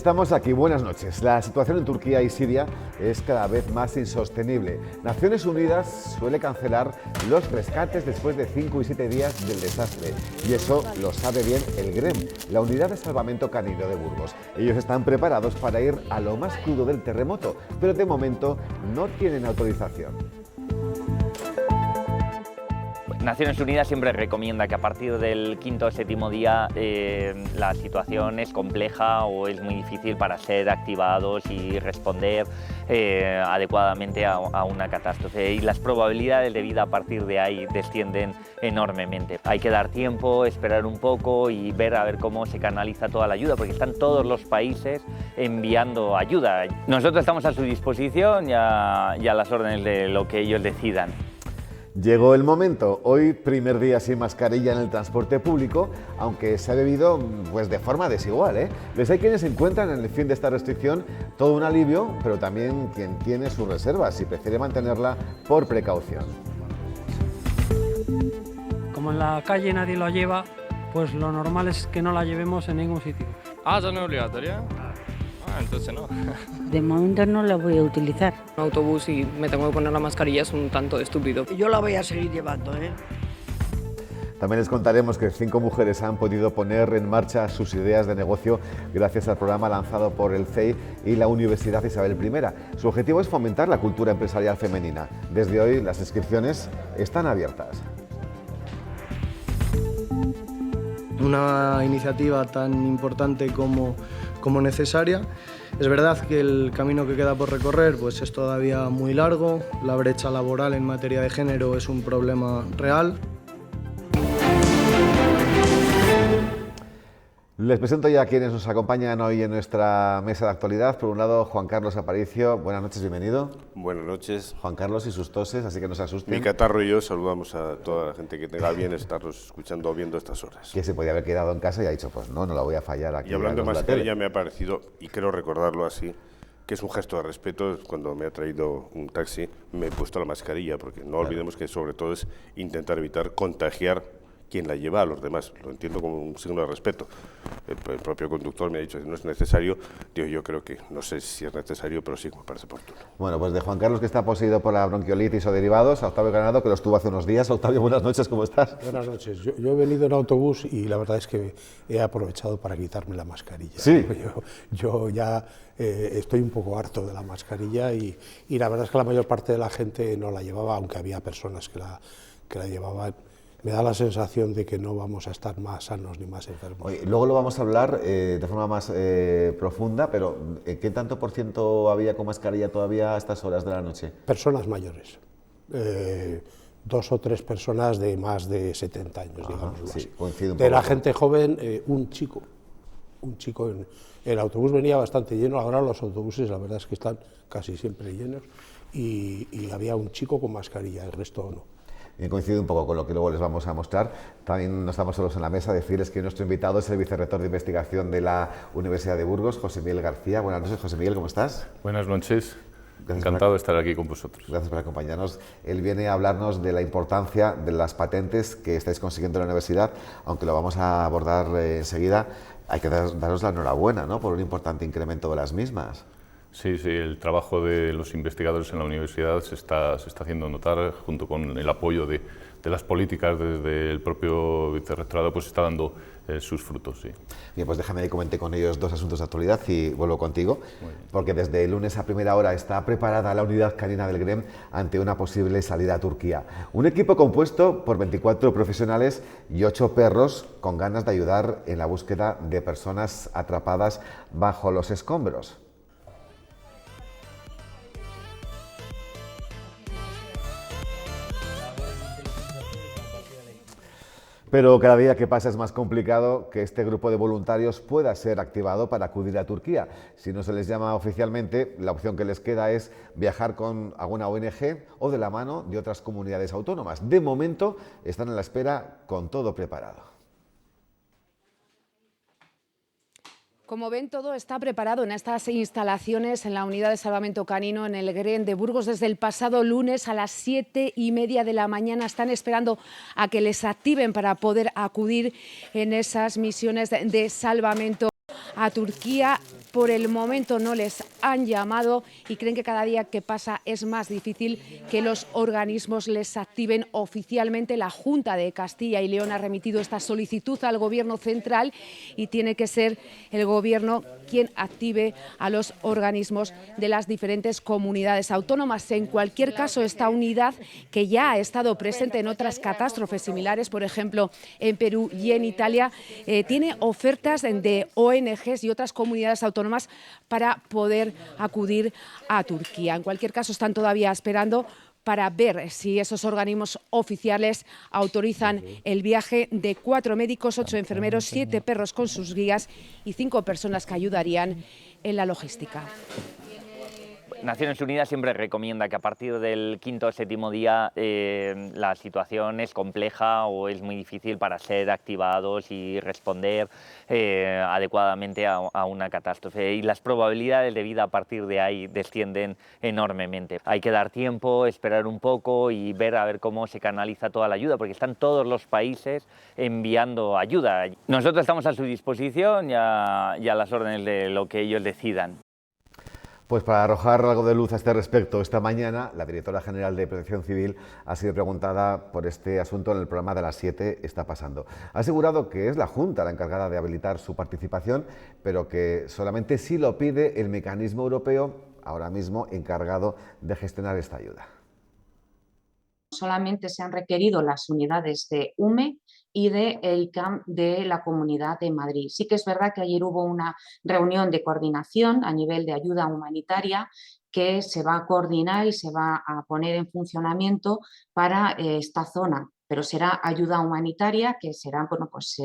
estamos aquí. Buenas noches. La situación en Turquía y Siria es cada vez más insostenible. Naciones Unidas suele cancelar los rescates después de 5 y 7 días del desastre. Y eso lo sabe bien el GREM, la Unidad de Salvamento Canino de Burgos. Ellos están preparados para ir a lo más crudo del terremoto, pero de momento no tienen autorización. Naciones Unidas siempre recomienda que a partir del quinto o séptimo día la situación es compleja o es muy difícil para ser activados y responder adecuadamente a una catástrofe. Y las probabilidades de vida a partir de ahí descienden enormemente. Hay que dar tiempo, esperar un poco y ver a ver cómo se canaliza toda la ayuda, porque están todos los países enviando ayuda. Nosotros estamos a su disposición y a las órdenes de lo que ellos decidan. Llegó el momento. Hoy, primer día sin mascarilla en el transporte público, aunque se ha vivido pues, de forma desigual, ¿eh? Les hay quienes encuentran en el fin de esta restricción todo un alivio, pero también quien tiene sus reservas y prefiere mantenerla por precaución. Como en la calle nadie lo lleva, pues lo normal es que no la llevemos en ningún sitio. Ah, ¿ya no es obligatoria? Entonces no. De momento no la voy a utilizar. En autobús y me tengo que poner la mascarilla es un tanto estúpido. Yo la voy a seguir llevando, ¿eh? También les contaremos que 5 mujeres han podido poner en marcha sus ideas de negocio gracias al programa lanzado por el CEI y la Universidad Isabel I. Su objetivo es fomentar la cultura empresarial femenina. Desde hoy las inscripciones están abiertas. Una iniciativa tan importante como necesaria. Es verdad que el camino que queda por recorrer pues es todavía muy largo, la brecha laboral en materia de género es un problema real. Les presento ya a quienes nos acompañan hoy en nuestra mesa de actualidad. Por un lado, Juan Carlos Aparicio. Buenas noches, bienvenido. Buenas noches. Juan Carlos y sus toses, así que no se asusten. Mi catarro y yo saludamos a toda la gente que tenga bien estarnos escuchando o viendo estas horas. Que se podía haber quedado en casa y ha dicho, pues no la voy a fallar aquí. Y hablando de mascarilla, me ha parecido, y quiero recordarlo así, que es un gesto de respeto. Cuando me ha traído un taxi, me he puesto la mascarilla, porque no olvidemos que sobre todo es intentar evitar contagiar quien la lleva a los demás. Lo entiendo como un signo de respeto. El propio conductor me ha dicho que no es necesario. Yo creo que, no sé si es necesario, pero sí me parece oportuno. Bueno, pues de Juan Carlos, que está poseído por la bronquiolitis o derivados, a Octavio Granado, que los tuvo hace unos días. Octavio, buenas noches, ¿cómo estás? Buenas noches. Yo he venido en autobús y la verdad es que he aprovechado para quitarme la mascarilla. Sí. Yo ya estoy un poco harto de la mascarilla y la verdad es que la mayor parte de la gente no la llevaba, aunque había personas que la llevaban. Me da la sensación de que no vamos a estar más sanos ni más enfermos. Oye, luego lo vamos a hablar de forma más profunda, pero ¿qué tanto por ciento había con mascarilla todavía a estas horas de la noche? Personas mayores. 2 o 3 personas de más de 70 años, digámoslo sí, así. Coincido un de poco la gente joven, un chico en el autobús venía bastante lleno. Ahora los autobuses la verdad es que están casi siempre llenos y había un chico con mascarilla, el resto no. Coincide un poco con lo que luego les vamos a mostrar. También no estamos solos en la mesa. Decirles que nuestro invitado es el vicerrector de investigación de la Universidad de Burgos, José Miguel García. Buenas noches, José Miguel, ¿cómo estás? Buenas noches. Encantado de estar aquí con vosotros. Gracias por acompañarnos. Él viene a hablarnos de la importancia de las patentes que estáis consiguiendo en la universidad, aunque lo vamos a abordar enseguida. Hay que daros la enhorabuena, ¿no?, por un importante incremento de las mismas. Sí, el trabajo de los investigadores en la universidad se está haciendo notar, junto con el apoyo de las políticas desde el propio vicerrectorado, pues está dando sus frutos, sí. Bien, pues déjame que comente con ellos 2 asuntos de actualidad y vuelvo contigo, porque desde el lunes a primera hora está preparada la unidad canina del GREM ante una posible salida a Turquía. Un equipo compuesto por 24 profesionales y 8 perros con ganas de ayudar en la búsqueda de personas atrapadas bajo los escombros. Pero cada día que pasa es más complicado que este grupo de voluntarios pueda ser activado para acudir a Turquía. Si no se les llama oficialmente, la opción que les queda es viajar con alguna ONG o de la mano de otras comunidades autónomas. De momento están en la espera con todo preparado. Como ven, todo está preparado en estas instalaciones en la Unidad de Salvamento Canino en el GREM de Burgos. Desde el pasado lunes a las 7:30 de la mañana están esperando a que les activen para poder acudir en esas misiones de salvamento a Turquía. por el momento no les han llamado y creen que cada día que pasa es más difícil que los organismos les activen oficialmente. La Junta de Castilla y León ha remitido esta solicitud al Gobierno central y tiene que ser el Gobierno quien active a los organismos de las diferentes comunidades autónomas. En cualquier caso, esta unidad, que ya ha estado presente en otras catástrofes similares, por ejemplo en Perú y en Italia, tiene ofertas de ONGs y otras comunidades autónomas para poder acudir a Turquía. En cualquier caso, están todavía esperando para ver si esos organismos oficiales autorizan el viaje de 4 médicos, 8 enfermeros, 7 perros con sus guías y 5 personas que ayudarían en la logística. Naciones Unidas siempre recomienda que a partir del quinto o séptimo día la situación es compleja o es muy difícil para ser activados y responder adecuadamente a una catástrofe. Y las probabilidades de vida a partir de ahí descienden enormemente. Hay que dar tiempo, esperar un poco y ver a ver cómo se canaliza toda la ayuda, porque están todos los países enviando ayuda. Nosotros estamos a su disposición y a las órdenes de lo que ellos decidan. Pues para arrojar algo de luz a este respecto, esta mañana la directora general de Protección Civil ha sido preguntada por este asunto en el programa de las 7 Está Pasando. Ha asegurado que es la Junta la encargada de habilitar su participación, pero que solamente si lo pide el mecanismo europeo, ahora mismo encargado de gestionar esta ayuda. Solamente se han requerido las unidades de UME y de el CAM de la Comunidad de Madrid. Sí que es verdad que ayer hubo una reunión de coordinación a nivel de ayuda humanitaria que se va a coordinar y se va a poner en funcionamiento para esta zona, pero será ayuda humanitaria, que será, bueno, pues,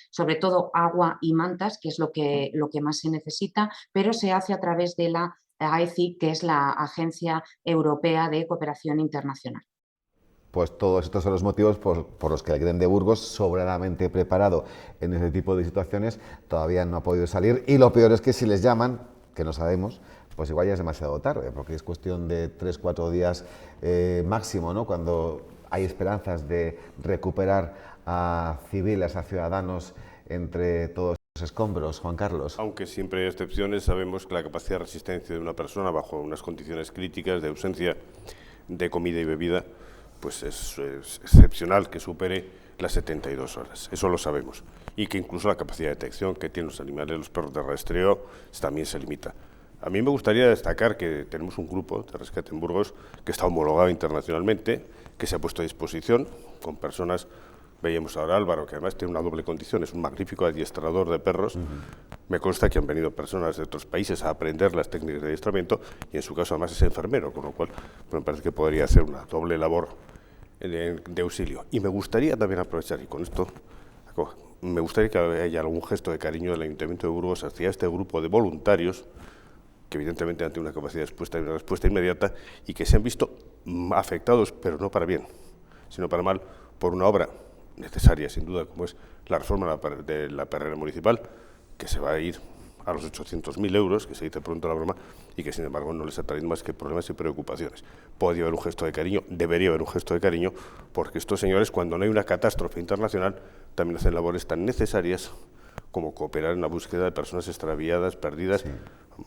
sobre todo agua y mantas, que es lo que más se necesita, pero se hace a través de la AECI, que es la Agencia Europea de Cooperación Internacional. Pues todos estos son los motivos por los que el Gren de Burgos, sobradamente preparado en ese tipo de situaciones, todavía no ha podido salir. Y lo peor es que si les llaman, que no sabemos, pues igual ya es demasiado tarde, porque es cuestión de 3-4 días máximo, ¿no? Cuando hay esperanzas de recuperar a civiles, a ciudadanos entre todos los escombros. Juan Carlos. Aunque siempre hay excepciones, sabemos que la capacidad de resistencia de una persona bajo unas condiciones críticas de ausencia de comida y bebida pues es excepcional que supere las 72 horas, eso lo sabemos, y que incluso la capacidad de detección que tienen los animales, los perros de rastreo, también se limita. A mí me gustaría destacar que tenemos un grupo de rescate en Burgos que está homologado internacionalmente, que se ha puesto a disposición con personas. Veíamos ahora a Álvaro, que además tiene una doble condición, es un magnífico adiestrador de perros. Me consta que han venido personas de otros países a aprender las técnicas de adiestramiento y en su caso además es enfermero, con lo cual me parece que podría hacer una doble labor de auxilio. Y me gustaría también aprovechar, y con esto, me gustaría que haya algún gesto de cariño del Ayuntamiento de Burgos hacia este grupo de voluntarios que evidentemente han tenido una capacidad de una respuesta inmediata y que se han visto afectados, pero no para bien, sino para mal, por una obra necesaria, sin duda, como es la reforma de la perrera municipal, que se va a ir a los 800.000 euros, que se dice pronto la broma, y que sin embargo no les ha traído más que problemas y preocupaciones. Podría haber un gesto de cariño, debería haber un gesto de cariño, porque estos señores, cuando no hay una catástrofe internacional, también hacen labores tan necesarias como cooperar en la búsqueda de personas extraviadas, perdidas, sí,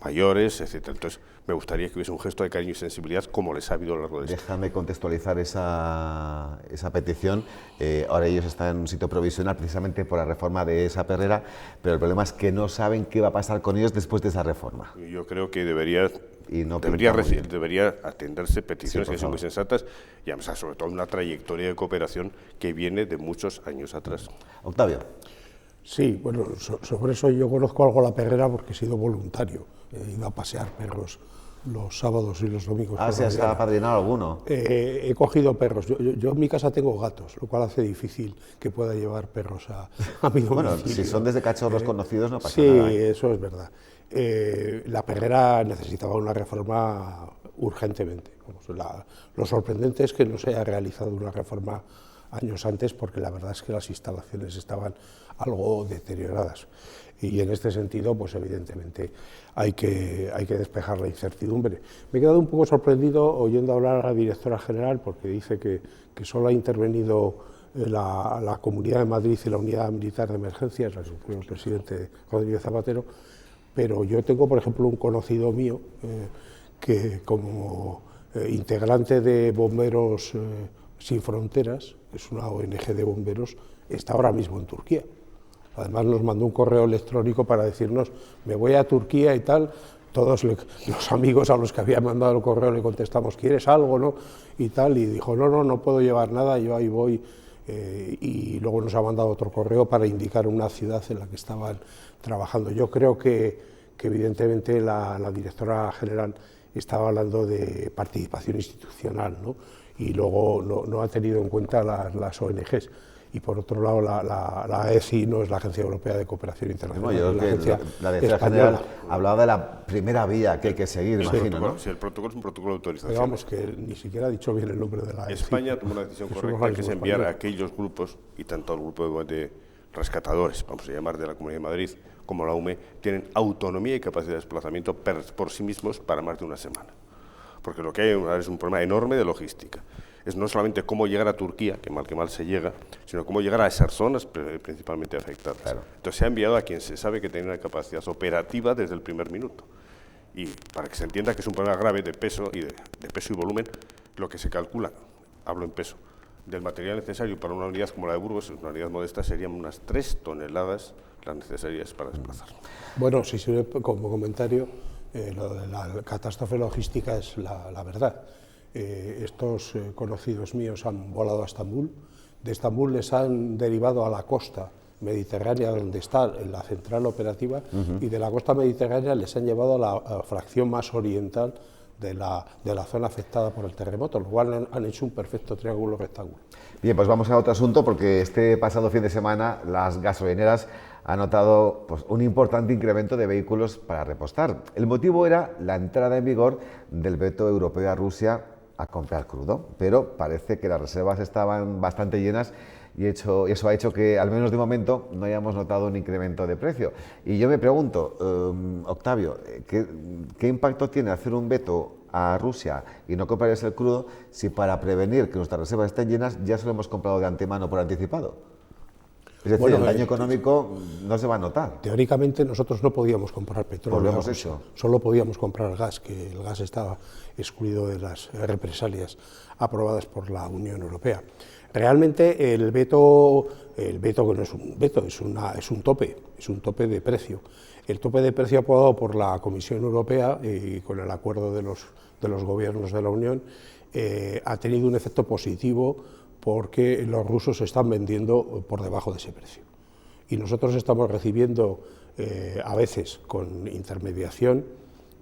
mayores, etcétera. Entonces, me gustaría que hubiese un gesto de cariño y sensibilidad como les ha habido a lo largo de esto. Déjame contextualizar esa petición. Ahora ellos están en un sitio provisional precisamente por la reforma de esa perrera, pero el problema es que no saben qué va a pasar con ellos después de esa reforma. Yo creo que debería atenderse peticiones que son muy sensatas y además sobre todo una trayectoria de cooperación que viene de muchos años atrás. Octavio. Sí, bueno, sobre eso yo conozco algo la perrera porque he sido voluntario, he ido a pasear perros los sábados y los domingos. Ah, ¿se ha apadrinado alguno? He cogido perros, yo en mi casa tengo gatos, lo cual hace difícil que pueda llevar perros a mi domicilio. Bueno, si son desde cachorros conocidos no pasa nada. Sí, eso es verdad. La perrera necesitaba una reforma urgentemente. Lo sorprendente es que no se haya realizado una reforma años antes, porque la verdad es que las instalaciones estaban algo deterioradas y en este sentido pues evidentemente hay que despejar la incertidumbre. Me he quedado un poco sorprendido oyendo hablar a la directora general porque dice que solo ha intervenido la Comunidad de Madrid y la Unidad Militar de Emergencias, la que fue el presidente Rodríguez Zapatero, pero yo tengo, por ejemplo, un conocido mío que como integrante de Bomberos Sin Fronteras, que es una ONG de bomberos, está ahora mismo en Turquía. Además nos mandó un correo electrónico para decirnos, me voy a Turquía y tal. Todos los amigos a los que había mandado el correo le contestamos, ¿quieres algo, no? Y tal, y dijo, no puedo llevar nada, yo ahí voy. Y luego nos ha mandado otro correo para indicar una ciudad en la que estaban trabajando. Yo creo que evidentemente la directora general estaba hablando de participación institucional, ¿no? Y luego no ha tenido en cuenta las ONGs. Y por otro lado, la AECI no es la Agencia Europea de Cooperación Internacional. Yo creo que la directora general hablaba de la primera vía que hay que seguir, imagino, ¿no? Si el protocolo es un protocolo de autorización. Pero vamos, que ni siquiera ha dicho bien el nombre de la AECI. España tomó una decisión correcta, que es enviar a aquellos grupos, y tanto el grupo de rescatadores, vamos a llamar, de la Comunidad de Madrid, como la UME, tienen autonomía y capacidad de desplazamiento por sí mismos para más de una semana. Porque lo que hay es un problema enorme de logística. Es no solamente cómo llegar a Turquía, que mal se llega, sino cómo llegar a esas zonas principalmente afectadas. Claro. Entonces se ha enviado a quien se sabe que tiene una capacidad operativa desde el primer minuto. Y para que se entienda que es un problema grave de peso y peso y volumen, lo que se calcula, hablo en peso, del material necesario para una unidad como la de Burgos, una unidad modesta, serían unas 3 toneladas las necesarias para desplazarlo. Bueno, si sirve como comentario, lo de la catástrofe logística es la verdad. Estos conocidos míos han volado a Estambul, de Estambul les han derivado a la costa mediterránea donde está la central operativa y de la costa mediterránea les han llevado a la fracción más oriental de la zona afectada por el terremoto, lo cual han hecho un perfecto triángulo rectángulo. Bien, pues vamos a otro asunto, porque este pasado fin de semana las gasolineras han notado un importante incremento de vehículos para repostar. El motivo era la entrada en vigor del veto europeo a Rusia a comprar crudo, pero parece que las reservas estaban bastante llenas y eso ha hecho que, al menos de momento, no hayamos notado un incremento de precio. Y yo me pregunto, Octavio, ¿qué impacto tiene hacer un veto a Rusia y no comprar el crudo si para prevenir que nuestras reservas estén llenas ya se lo hemos comprado de antemano por anticipado? Es decir, el daño económico no se va a notar. Teóricamente nosotros no podíamos comprar petróleo. Lo hemos hecho. Solo podíamos comprar gas, que el gas estaba excluido de las represalias aprobadas por la Unión Europea. Realmente el veto que no es un veto, es un tope de precio. El tope de precio aprobado por la Comisión Europea y con el acuerdo de los gobiernos de la Unión ha tenido un efecto positivo, porque los rusos están vendiendo por debajo de ese precio. Y nosotros estamos recibiendo, a veces con intermediación,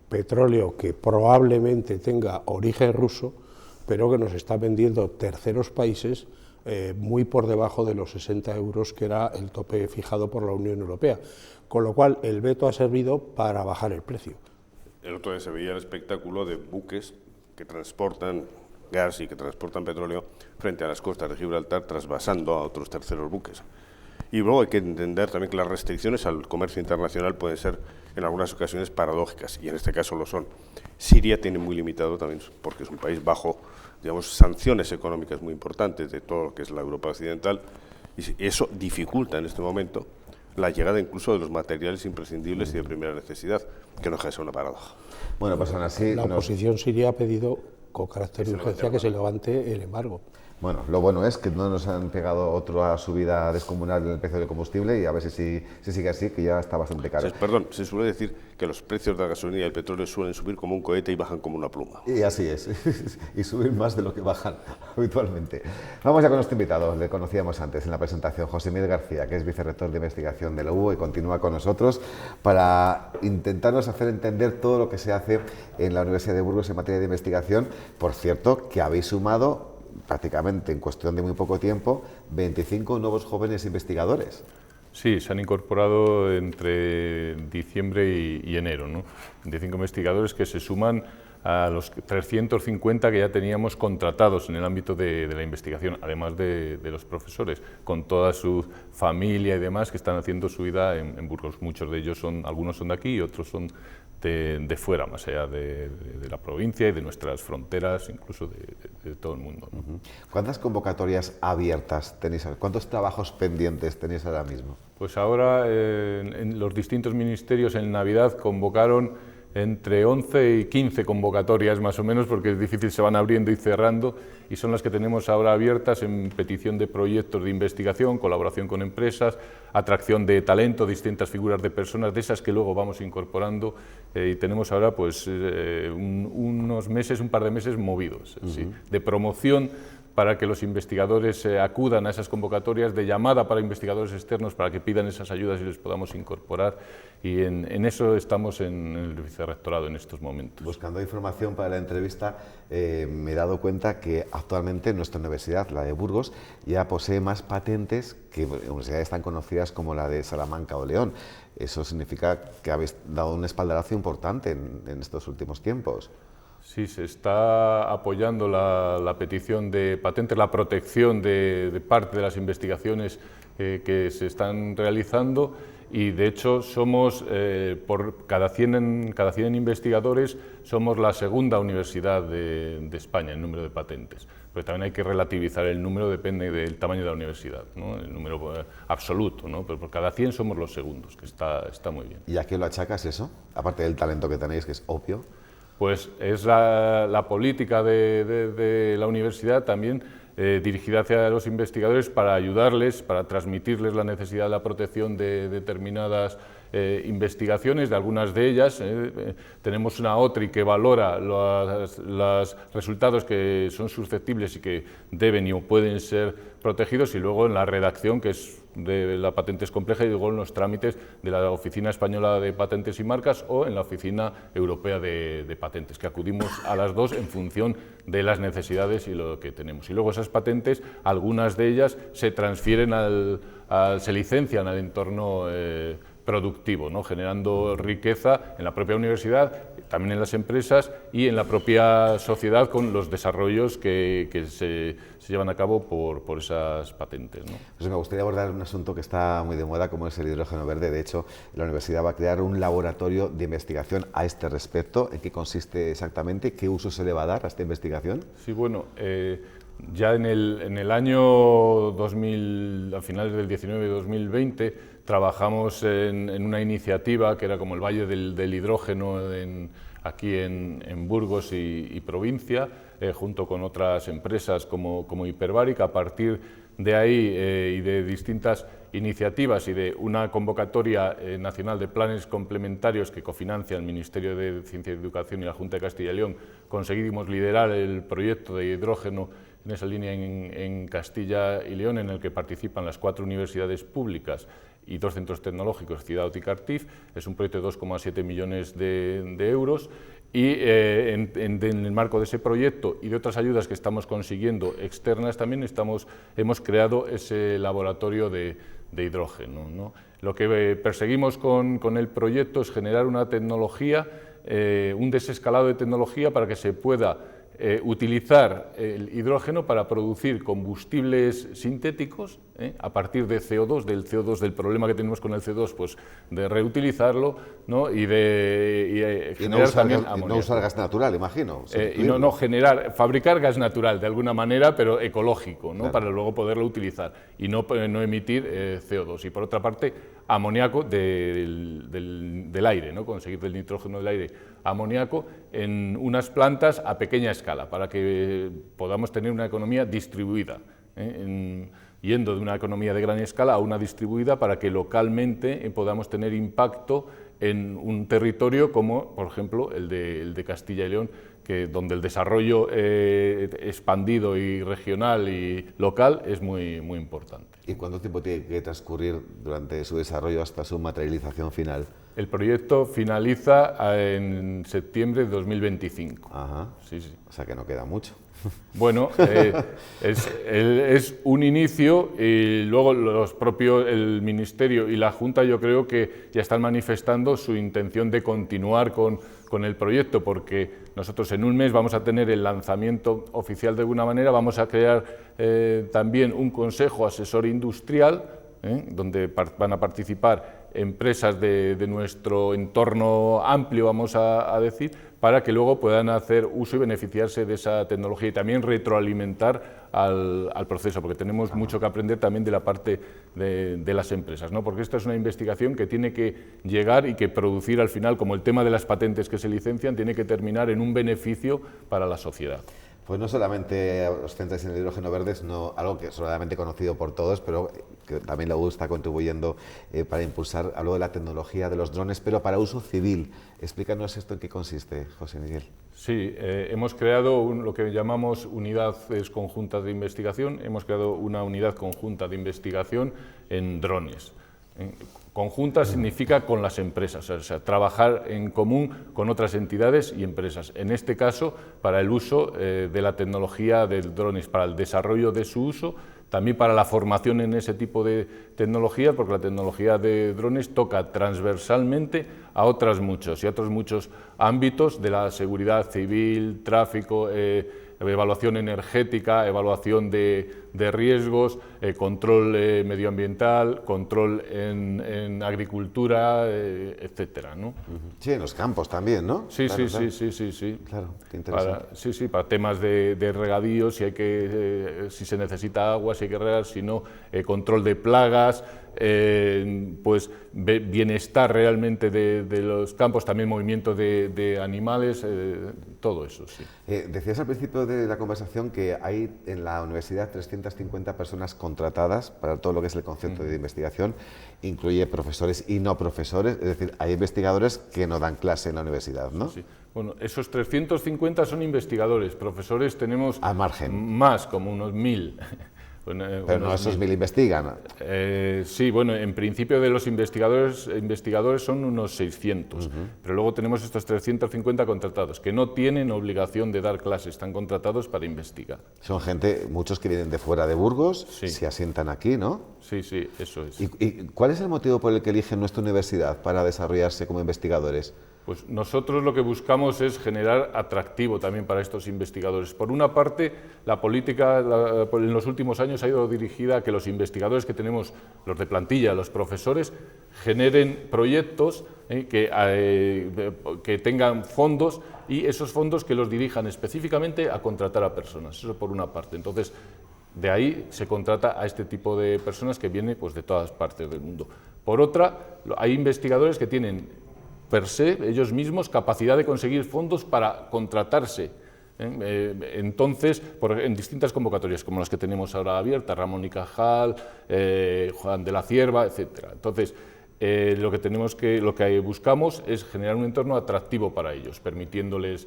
petróleo que probablemente tenga origen ruso, pero que nos está vendiendo terceros países muy por debajo de los 60 euros, que era el tope fijado por la Unión Europea. Con lo cual, el veto ha servido para bajar el precio. El otro día se veía el espectáculo de buques que transportan gas y que transportan petróleo frente a las costas de Gibraltar, trasvasando a otros terceros buques. Y luego hay que entender también que las restricciones al comercio internacional pueden ser en algunas ocasiones paradójicas, y en este caso lo son. Siria tiene muy limitado también, porque es un país bajo, digamos, sanciones económicas muy importantes de todo lo que es la Europa occidental, y eso dificulta en este momento la llegada incluso de los materiales imprescindibles y de primera necesidad, que no deja de ser una paradoja. Bueno, pues aún así... La oposición siria ha pedido con carácter de urgencia que se levante el embargo. Bueno, lo bueno es que no nos han pegado otra subida descomunal en el precio del combustible, y a ver si sigue así, que ya está bastante caro. Perdón, se suele decir que los precios de la gasolina y el petróleo suelen subir como un cohete y bajan como una pluma. Y así es, y suben más de lo que bajan habitualmente. Vamos ya con nuestro invitado. Le conocíamos antes en la presentación, José Miguel García, que es vicerrector de investigación de la UBO y continúa con nosotros para intentarnos hacer entender todo lo que se hace en la Universidad de Burgos en materia de investigación. Por cierto, que habéis sumado prácticamente en cuestión de muy poco tiempo 25 nuevos jóvenes investigadores. Sí, se han incorporado entre diciembre y enero, ¿no? 25 investigadores que se suman a los 350 que ya teníamos contratados en el ámbito de la investigación, además de los profesores, con toda su familia y demás que están haciendo su vida en Burgos. Muchos de ellos algunos son de aquí y otros son de fuera, más allá de la provincia y de nuestras fronteras, incluso de todo el mundo, ¿no? ¿Cuántas convocatorias abiertas tenéis? ¿Cuántos trabajos pendientes tenéis ahora mismo? Pues ahora en los distintos ministerios en Navidad convocaron entre 11 y 15 convocatorias más o menos, porque es difícil, se van abriendo y cerrando, y son las que tenemos ahora abiertas en petición de proyectos de investigación, colaboración con empresas, atracción de talento, distintas figuras de personas, de esas que luego vamos incorporando, y tenemos ahora pues unos meses, un par de meses movidos, ¿sí?, de promoción para que los investigadores acudan a esas convocatorias, de llamada para investigadores externos para que pidan esas ayudas y les podamos incorporar, y en eso estamos en el vicerrectorado en estos momentos. Buscando información para la entrevista me he dado cuenta que actualmente nuestra universidad, la de Burgos, ya posee más patentes que universidades tan conocidas como la de Salamanca o León. Eso significa que habéis dado un espaldarazo importante en estos últimos tiempos. Sí, se está apoyando la petición de patentes, la protección de parte de las investigaciones que se están realizando, y de hecho somos, por cada 100 investigadores, somos la segunda universidad de España en número de patentes. Pero también hay que relativizar el número, depende del tamaño de la universidad, ¿no?, el número absoluto, ¿no?, pero por cada 100 somos los segundos, que está muy bien. ¿Y a qué lo achacas eso? Aparte del talento que tenéis, que es obvio. Pues es la política de la universidad también dirigida hacia los investigadores para ayudarles, para transmitirles la necesidad de la protección de determinadas investigaciones, de algunas de ellas. Tenemos una OTRI que valora los resultados que son susceptibles y que deben y o pueden ser protegidos, y luego en la redacción, que es de la patente es compleja, y luego en los trámites de la Oficina Española de Patentes y Marcas o en la Oficina Europea de Patentes, que acudimos a las dos en función de las necesidades y lo que tenemos. Y luego esas patentes, algunas de ellas se transfieren se licencian al entorno productivo, ¿no?, generando riqueza en la propia universidad, también en las empresas y en la propia sociedad con los desarrollos que se llevan a cabo por esas patentes, ¿no? Pues me gustaría abordar un asunto que está muy de moda, como es el hidrógeno verde. De hecho, la universidad va a crear un laboratorio de investigación a este respecto. ¿En qué consiste exactamente? ¿Qué uso se le va a dar a esta investigación? Sí, bueno, ya en el año 2000, a finales del 19-2020, trabajamos en una iniciativa que era como el Valle del Hidrógeno aquí en Burgos y provincia, junto con otras empresas como Hyperbaric. A partir de ahí y de distintas iniciativas y de una convocatoria nacional de planes complementarios que cofinancia el Ministerio de Ciencia y Educación y la Junta de Castilla y León, conseguimos liderar el proyecto de hidrógeno en esa línea en Castilla y León, en el que participan las 4 universidades públicas y 2 centros tecnológicos, Ciudad y Cartif. Es un proyecto de 2,7 millones de euros, y en el marco de ese proyecto y de otras ayudas que estamos consiguiendo externas también hemos creado ese laboratorio de hidrógeno, ¿no? Lo que perseguimos con el proyecto es generar una tecnología, un desescalado de tecnología para que se pueda utilizar el hidrógeno para producir combustibles sintéticos a partir de CO2, del problema que tenemos con el CO2, pues de reutilizarlo, ¿no?, y generar no también amoníaco. amoníaco. No usar gas natural, imagino. Y no fabricar gas natural de alguna manera, pero ecológico, ¿no?, claro, para luego poderlo utilizar y no emitir CO2. Y por otra parte, amoníaco del aire, ¿no?, conseguir del nitrógeno del aire amoníaco en unas plantas a pequeña escala, para que podamos tener una economía distribuida, yendo de una economía de gran escala a una distribuida, para que localmente podamos tener impacto en un territorio como, por ejemplo, el de Castilla y León, donde el desarrollo expandido y regional y local es muy importante. ¿Y cuánto tiempo tiene que transcurrir durante su desarrollo hasta su materialización final? El proyecto finaliza en septiembre de 2025. Ajá. Sí, sí. O sea que no queda mucho. Bueno, es un inicio, y luego el Ministerio y la Junta, yo creo que ya están manifestando su intención de continuar con con el proyecto, porque nosotros en un mes vamos a tener el lanzamiento oficial de alguna manera, vamos a crear también un consejo asesor industrial, donde van a participar empresas de nuestro entorno amplio, vamos a decir, para que luego puedan hacer uso y beneficiarse de esa tecnología y también retroalimentar al proceso, porque tenemos mucho que aprender también de la parte de las empresas, ¿no? Porque esta es una investigación que tiene que llegar y que producir al final, como el tema de las patentes que se licencian, tiene que terminar en un beneficio para la sociedad. Pues no solamente os centráis en el hidrógeno verde, sino algo que es solamente conocido por todos, pero que también la EU está contribuyendo para impulsar, hablo de la tecnología de los drones, pero para uso civil. Explícanos esto en qué consiste, José Miguel. Sí, hemos creado lo que llamamos unidades conjuntas de investigación, hemos creado una unidad conjunta de investigación en drones. Conjunta significa con las empresas, o sea, trabajar en común con otras entidades y empresas. En este caso, para el uso de la tecnología de drones, para el desarrollo de su uso, también para la formación en ese tipo de tecnología, porque la tecnología de drones toca transversalmente a otros muchos ámbitos de la seguridad civil, tráfico, evaluación energética, evaluación de riesgos, control medioambiental, control en agricultura, etcétera, ¿no? Sí, en los campos también, ¿no? Sí, claro, sí. Claro, qué interesante. Para temas de regadío, si se necesita agua, si hay que regar, si no, control de plagas, pues bienestar realmente de los campos, también movimiento de animales, todo eso, sí. Decías al principio de la conversación que hay en la universidad 350 personas contratadas para todo lo que es el concepto de investigación, incluye profesores y no profesores, es decir, hay investigadores que no dan clase en la universidad, ¿no? Sí. Bueno, esos 350 son investigadores, profesores tenemos al margen, más, como unos 1000. Pero no esos 1000 investigan. Sí, bueno, en principio de los investigadores son unos 600, pero luego tenemos estos 350 contratados, que no tienen obligación de dar clases, están contratados para investigar. Son gente, muchos que vienen de fuera de Burgos, sí, se asientan aquí, ¿no? Sí, sí, eso es. ¿Y cuál es el motivo por el que eligen nuestra universidad para desarrollarse como investigadores? Pues nosotros lo que buscamos es generar atractivo también para estos investigadores. Por una parte, la política en los últimos años ha ido dirigida a que los investigadores que tenemos, los de plantilla, los profesores, generen proyectos que tengan fondos y esos fondos que los dirijan específicamente a contratar a personas. Eso por una parte. Entonces, de ahí se contrata a este tipo de personas que vienen pues, de todas partes del mundo. Por otra, hay investigadores que tienen per se, ellos mismos, capacidad de conseguir fondos para contratarse. Entonces, en distintas convocatorias, como las que tenemos ahora abiertas, Ramón y Cajal, Juan de la Cierva, etc. Entonces, lo que buscamos es generar un entorno atractivo para ellos, permitiéndoles,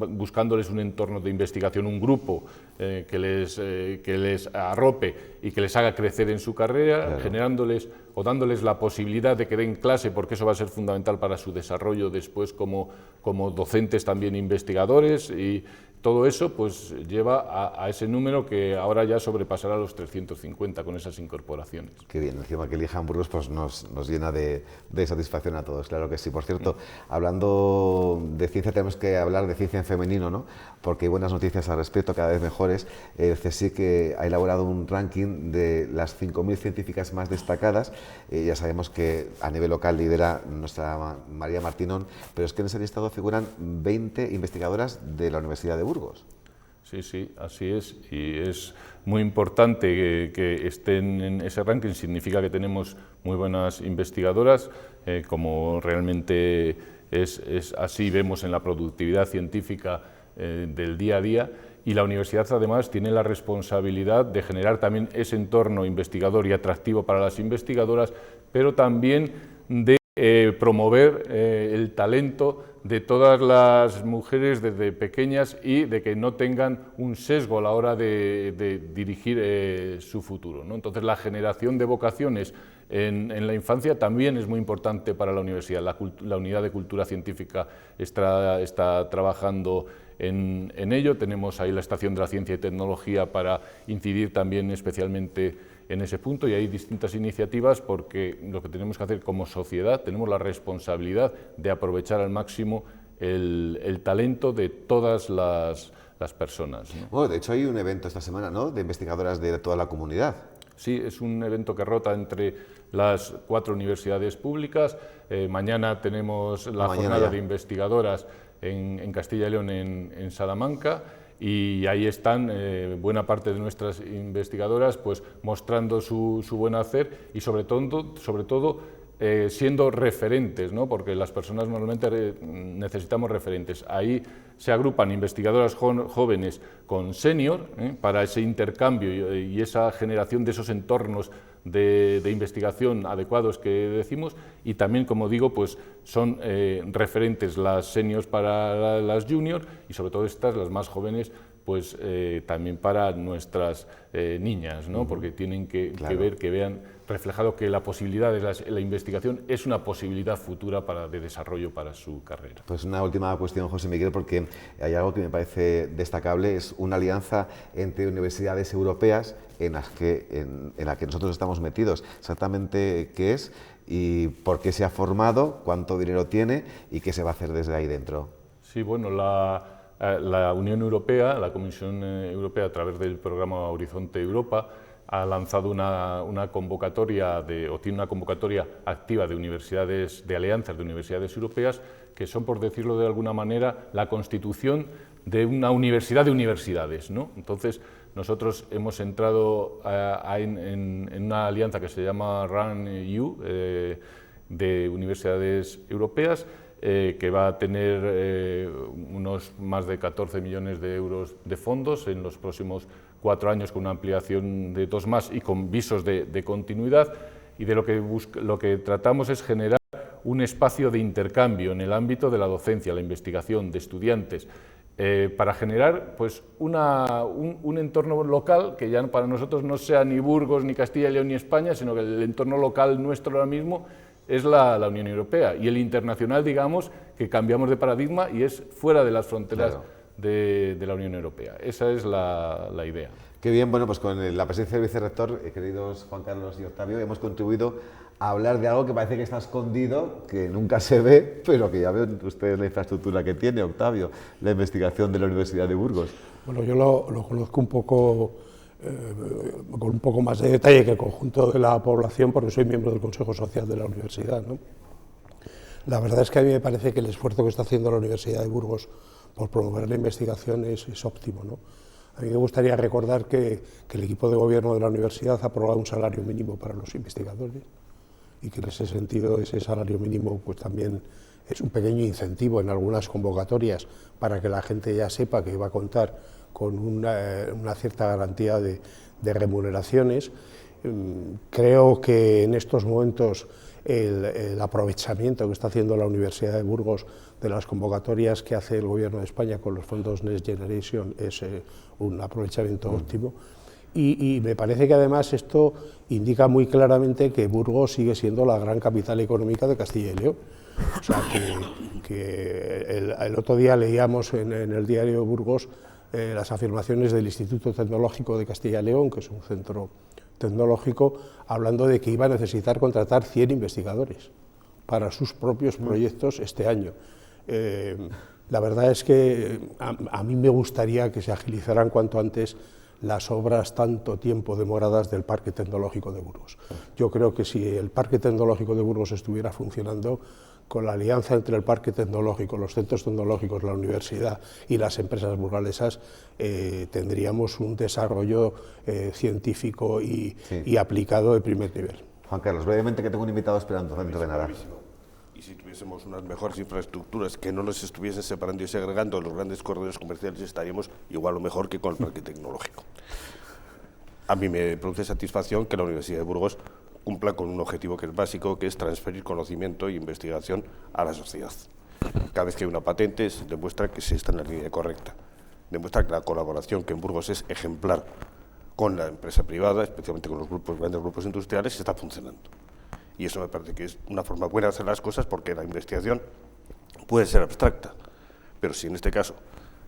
buscándoles un entorno de investigación, un grupo que les arrope y que les haga crecer en su carrera, claro, generándoles o dándoles la posibilidad de que den clase, porque eso va a ser fundamental para su desarrollo después como docentes también investigadores, y todo eso pues lleva a ese número que ahora ya sobrepasará los 350 con esas incorporaciones. Qué bien, encima que elijan Burgos pues nos llena de satisfacción a todos, claro que sí. Por cierto, hablando de ciencia tenemos que hablar de ciencia en femenino, ¿no? Porque hay buenas noticias al respecto, cada vez mejores. El CSIC ha elaborado un ranking de las 5.000 científicas más destacadas. Ya sabemos que a nivel local lidera nuestra María Martínón, pero es que en ese listado figuran 20 investigadoras de la Universidad de Burgos. Sí, sí, así es, y es muy importante que estén en ese ranking, significa que tenemos muy buenas investigadoras, como realmente es así, vemos en la productividad científica del día a día, y la universidad además tiene la responsabilidad de generar también ese entorno investigador y atractivo para las investigadoras, pero también de promover el talento de todas las mujeres desde pequeñas y de que no tengan un sesgo a la hora de dirigir su futuro, ¿no? Entonces la generación de vocaciones en la infancia también es muy importante para la universidad. La unidad de cultura científica está trabajando en ello. Tenemos ahí la estación de la ciencia y tecnología para incidir también especialmente en ese punto y hay distintas iniciativas porque lo que tenemos que hacer como sociedad, tenemos la responsabilidad de aprovechar al máximo el talento de todas las personas, ¿no? Bueno, de hecho hay un evento esta semana, ¿no?, de investigadoras de toda la comunidad. Sí, es un evento que rota entre las 4 universidades públicas. Mañana tenemos la jornada de investigadoras en Castilla y León, en Salamanca, y ahí están buena parte de nuestras investigadoras pues, mostrando su buen hacer y sobre todo siendo referentes, ¿no? Porque las personas normalmente necesitamos referentes. Ahí se agrupan investigadoras jóvenes con senior para ese intercambio y esa generación de esos entornos de investigación adecuados que decimos, y también, como digo, pues son referentes las seniors para las juniors y sobre todo estas, las más jóvenes, pues también para nuestras niñas, ¿no? Porque tienen que ver, que vean reflejado que la posibilidad de la investigación es una posibilidad futura de desarrollo para su carrera. Pues una última cuestión, José Miguel, porque hay algo que me parece destacable, es una alianza entre universidades europeas en la que nosotros estamos metidos. Exactamente qué es y por qué se ha formado, cuánto dinero tiene y qué se va a hacer desde ahí dentro. Sí, bueno, la Unión Europea, la Comisión Europea, a través del programa Horizonte Europa, ha lanzado una convocatoria, tiene una convocatoria activa de universidades, de alianzas de universidades europeas, que son, por decirlo de alguna manera, la constitución de una universidad de universidades, ¿no? Entonces, nosotros hemos entrado en una alianza que se llama RAN-EU, de universidades europeas, que va a tener unos más de 14 millones de euros de fondos en los próximos 4 años, con una ampliación de 2 más y con visos de continuidad, y de lo que tratamos es generar un espacio de intercambio en el ámbito de la docencia, la investigación, de estudiantes, para generar pues, un entorno local que ya para nosotros no sea ni Burgos, ni Castilla y León, ni España, sino que el entorno local nuestro ahora mismo es la Unión Europea, y el internacional, digamos, que cambiamos de paradigma y es fuera de las fronteras de la Unión Europea. Esa es la idea. Qué bien, bueno, pues con la presencia del vicerrector, queridos Juan Carlos y Octavio, hemos contribuido a hablar de algo que parece que está escondido, que nunca se ve, pero que ya ven ustedes la infraestructura que tiene, Octavio, la investigación de la Universidad de Burgos. Bueno, yo lo conozco un poco, con un poco más de detalle que el conjunto de la población, porque soy miembro del Consejo Social de la Universidad, ¿no? La verdad es que a mí me parece que el esfuerzo que está haciendo la Universidad de Burgos por promover la investigación es óptimo, ¿no? A mí me gustaría recordar que el equipo de gobierno de la universidad ha aprobado un salario mínimo para los investigadores y que en ese sentido ese salario mínimo pues también es un pequeño incentivo en algunas convocatorias para que la gente ya sepa que va a contar con una cierta garantía de remuneraciones. Creo que en estos momentos el aprovechamiento que está haciendo la Universidad de Burgos de las convocatorias que hace el Gobierno de España con los fondos Next Generation es un aprovechamiento óptimo, y me parece que además esto indica muy claramente que Burgos sigue siendo la gran capital económica de Castilla y León. O sea, que el otro día leíamos en el diario Burgos las afirmaciones del Instituto Tecnológico de Castilla y León, que es un centro tecnológico, hablando de que iba a necesitar contratar 100 investigadores para sus propios proyectos este año. La verdad es que a mí me gustaría que se agilizaran cuanto antes las obras tanto tiempo demoradas del Parque Tecnológico de Burgos. Yo creo que si el Parque Tecnológico de Burgos estuviera funcionando, con la alianza entre el Parque Tecnológico, los centros tecnológicos, la universidad y las empresas burgalesas, tendríamos un desarrollo científico y aplicado de primer nivel. Juan Carlos, brevemente, que tengo un invitado esperando dentro de nada. Y si tuviésemos unas mejores infraestructuras que no nos estuviesen separando y segregando los grandes corredores comerciales, estaríamos igual o mejor que con el Parque Tecnológico. A mí me produce satisfacción que la Universidad de Burgos cumpla con un objetivo que es básico, que es transferir conocimiento e investigación a la sociedad. Cada vez que hay una patente se demuestra que se está en la línea correcta, demuestra que la colaboración, que en Burgos es ejemplar con la empresa privada, especialmente con los grandes grupos industriales, está funcionando. Y eso me parece que es una forma buena de hacer las cosas, porque la investigación puede ser abstracta, pero si en este caso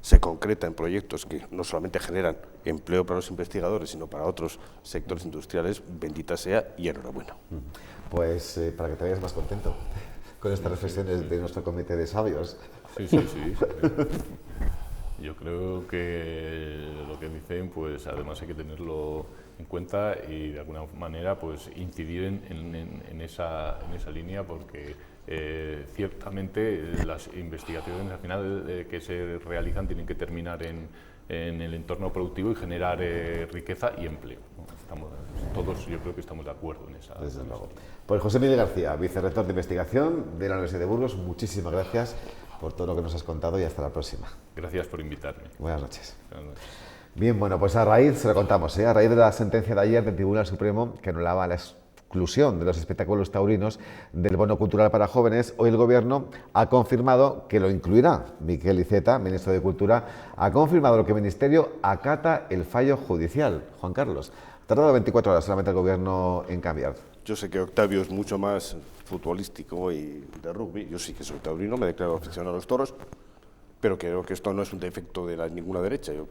se concreta en proyectos que no solamente generan empleo para los investigadores, sino para otros sectores industriales, bendita sea y enhorabuena. Pues para que te vayas más contento con estas reflexiones de nuestro comité de sabios. Sí. Yo creo que lo que dicen, pues además hay que tenerlo en cuenta y de alguna manera pues incidir en esa línea, porque ciertamente las investigaciones al final que se realizan tienen que terminar en el entorno productivo y generar riqueza y empleo, ¿no? Todos yo creo que estamos de acuerdo en esa. Desde luego. Pues José Miguel García, vicerrector de investigación de la Universidad de Burgos, muchísimas gracias por todo lo que nos has contado y hasta la próxima. Gracias por invitarme. Buenas noches. Buenas noches. Bien, bueno, pues a raíz, se lo contamos, a raíz de la sentencia de ayer del Tribunal Supremo que anulaba la exclusión de los espectáculos taurinos del bono cultural para jóvenes, hoy el Gobierno ha confirmado que lo incluirá. Miquel Iceta, ministro de Cultura, ha confirmado que el Ministerio acata el fallo judicial. Juan Carlos, ha tardado 24 horas solamente el Gobierno en cambiar. Yo sé que Octavio es mucho más futbolístico y de rugby. Yo sí que soy taurino, me declaro aficionado a los toros, pero creo que esto no es un defecto de ninguna derecha. Yo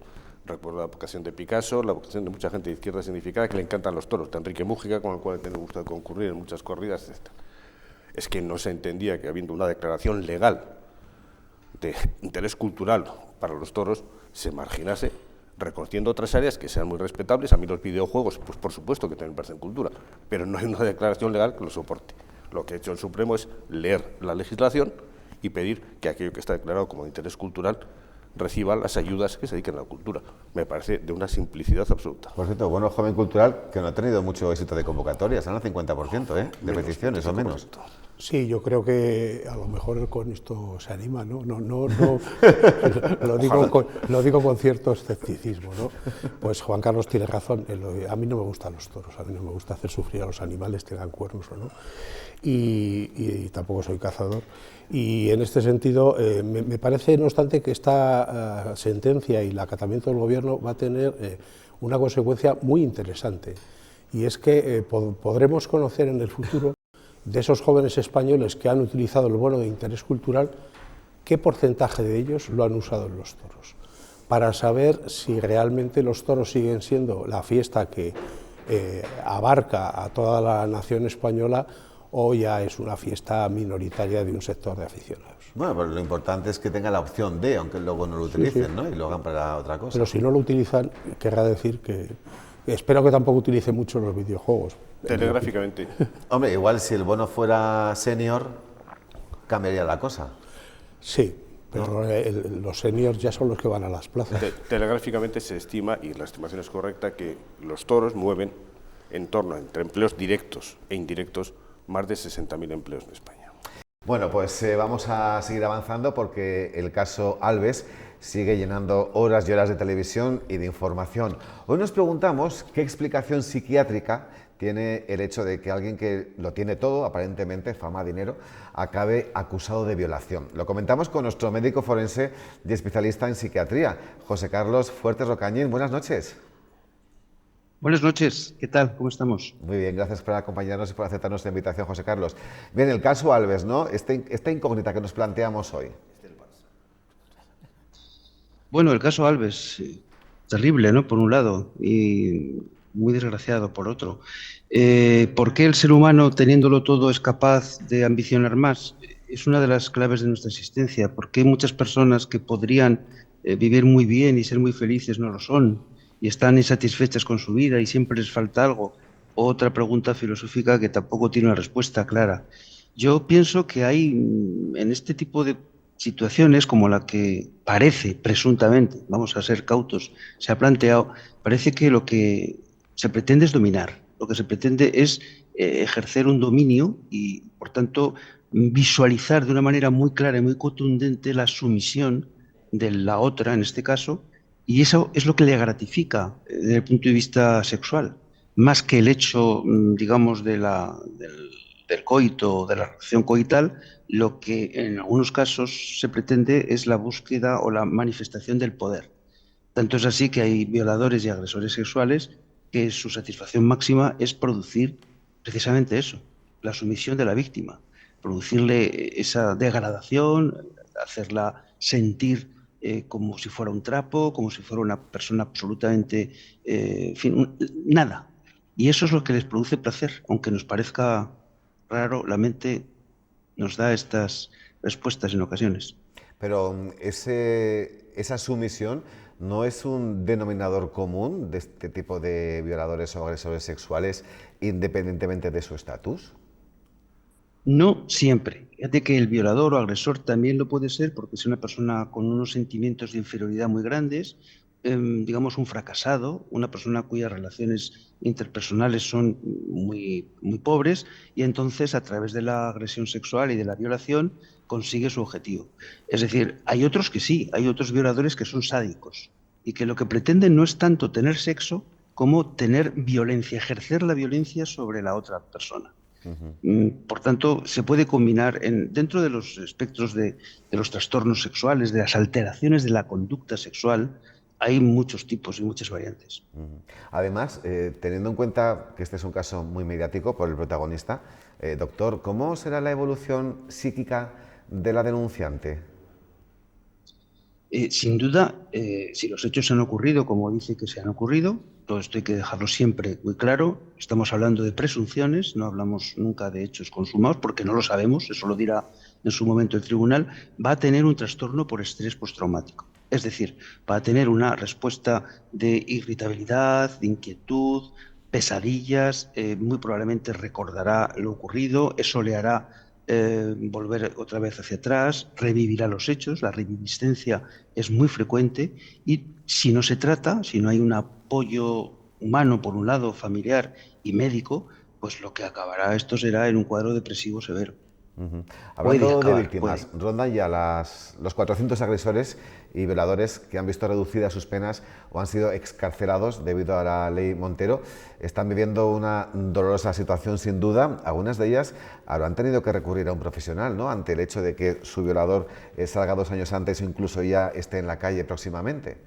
recuerdo la vocación de Picasso, la vocación de mucha gente de izquierda significada que le encantan los toros, de Enrique Múgica, con el cual he tenido el gusto de concurrir en muchas corridas, etc. Es que no se entendía que habiendo una declaración legal de interés cultural para los toros, se marginase, reconociendo otras áreas que sean muy respetables. A mí los videojuegos, pues por supuesto que también parecen cultura, pero no hay una declaración legal que lo soporte. Lo que ha hecho el Supremo es leer la legislación y pedir que aquello que está declarado como de interés cultural reciba las ayudas que se dediquen a la cultura. Me parece de una simplicidad absoluta. Por cierto, bueno, joven cultural que no ha tenido mucho éxito de convocatorias, están al 50% de menos, peticiones o menos. Sí, yo creo que a lo mejor con esto se anima, ¿no? No lo digo con cierto escepticismo, ¿no? Pues Juan Carlos tiene razón, a mí no me gustan los toros, a mí no me gusta hacer sufrir a los animales, tengan cuernos o no, y tampoco soy cazador. Y en este sentido, me parece, no obstante, que esta sentencia y el acatamiento del Gobierno va a tener una consecuencia muy interesante, y es que podremos conocer en el futuro de esos jóvenes españoles que han utilizado el bono de interés cultural, qué porcentaje de ellos lo han usado en los toros, para saber si realmente los toros siguen siendo la fiesta que abarca a toda la nación española o ya es una fiesta minoritaria de un sector de aficionados. Bueno, pero lo importante es que tengan la opción de, aunque luego no lo utilicen, sí. ¿no? Y lo hagan para otra cosa. Pero si no lo utilizan, querrá decir que espero que tampoco utilice mucho los videojuegos. Telegráficamente. Hombre, igual si el bono fuera senior, cambiaría la cosa. Sí, pero los seniors ya son los que van a las plazas. Telegráficamente se estima, y la estimación es correcta, que los toros mueven en torno entre empleos directos e indirectos más de 60.000 empleos en España. Bueno, pues vamos a seguir avanzando porque el caso Alves sigue llenando horas y horas de televisión y de información. Hoy nos preguntamos qué explicación psiquiátrica tiene el hecho de que alguien que lo tiene todo, aparentemente, fama, dinero, acabe acusado de violación. Lo comentamos con nuestro médico forense y especialista en psiquiatría, José Carlos Fuertes Rocañín. Buenas noches. Buenas noches, ¿qué tal? ¿Cómo estamos? Muy bien, gracias por acompañarnos y por aceptar nuestra invitación, José Carlos. Bien, el caso Alves, ¿no? Esta incógnita que nos planteamos hoy. Bueno, el caso Alves, terrible, ¿no? Por un lado, y muy desgraciado por otro. ¿Por qué el ser humano, teniéndolo todo, es capaz de ambicionar más? Es una de las claves de nuestra existencia. ¿Por qué muchas personas que podrían vivir muy bien y ser muy felices no lo son? Y están insatisfechas con su vida y siempre les falta algo. Otra pregunta filosófica que tampoco tiene una respuesta clara. Yo pienso que hay en este tipo de situaciones como la que parece, presuntamente, vamos a ser cautos, se ha planteado, parece que lo que se pretende es dominar, lo que se pretende es ejercer un dominio y, por tanto, visualizar de una manera muy clara y muy contundente la sumisión de la otra, en este caso, y eso es lo que le gratifica desde el punto de vista sexual, más que el hecho, digamos, del coito, de la relación coital. Lo que en algunos casos se pretende es la búsqueda o la manifestación del poder. Tanto es así que hay violadores y agresores sexuales que su satisfacción máxima es producir precisamente eso, la sumisión de la víctima, producirle esa degradación, hacerla sentir como si fuera un trapo, como si fuera una persona absolutamente, en fin, nada. Y eso es lo que les produce placer, aunque nos parezca raro, la mente nos da estas respuestas en ocasiones. Pero esa sumisión no es un denominador común de este tipo de violadores o agresores sexuales, independientemente de su estatus. No siempre. Fíjate que el violador o agresor también lo puede ser porque es una persona con unos sentimientos de inferioridad muy grandes, digamos un fracasado, una persona cuyas relaciones interpersonales son muy pobres y entonces a través de la agresión sexual y de la violación consigue su objetivo. Es decir, hay otros que sí, hay otros violadores que son sádicos y que lo que pretenden no es tanto tener sexo como tener violencia, ejercer la violencia sobre la otra persona. Por tanto, se puede combinar dentro de los espectros de los trastornos sexuales, de las alteraciones de la conducta sexual, hay muchos tipos y muchas variantes. Además, teniendo en cuenta que este es un caso muy mediático por el protagonista, doctor, ¿cómo será la evolución psíquica de la denunciante? Sin duda, si los hechos han ocurrido como dice que se han ocurrido, todo esto hay que dejarlo siempre muy claro, estamos hablando de presunciones, no hablamos nunca de hechos consumados porque no lo sabemos, eso lo dirá en su momento el tribunal, va a tener un trastorno por estrés postraumático. Es decir, va a tener una respuesta de irritabilidad, de inquietud, pesadillas, muy probablemente recordará lo ocurrido, eso le hará volver otra vez hacia atrás, revivirá los hechos, la reviviscencia es muy frecuente y si no se trata, si no hay un apoyo humano por un lado, familiar y médico, pues lo que acabará esto será en un cuadro depresivo severo. Hablando de víctimas, rondan ya los 400 agresores y violadores que han visto reducidas sus penas o han sido excarcelados debido a la ley Montero. Están viviendo una dolorosa situación sin duda. Algunas de ellas habrán tenido que recurrir a un profesional, ¿no?, ante el hecho de que su violador salga 2 años antes o incluso ya esté en la calle próximamente.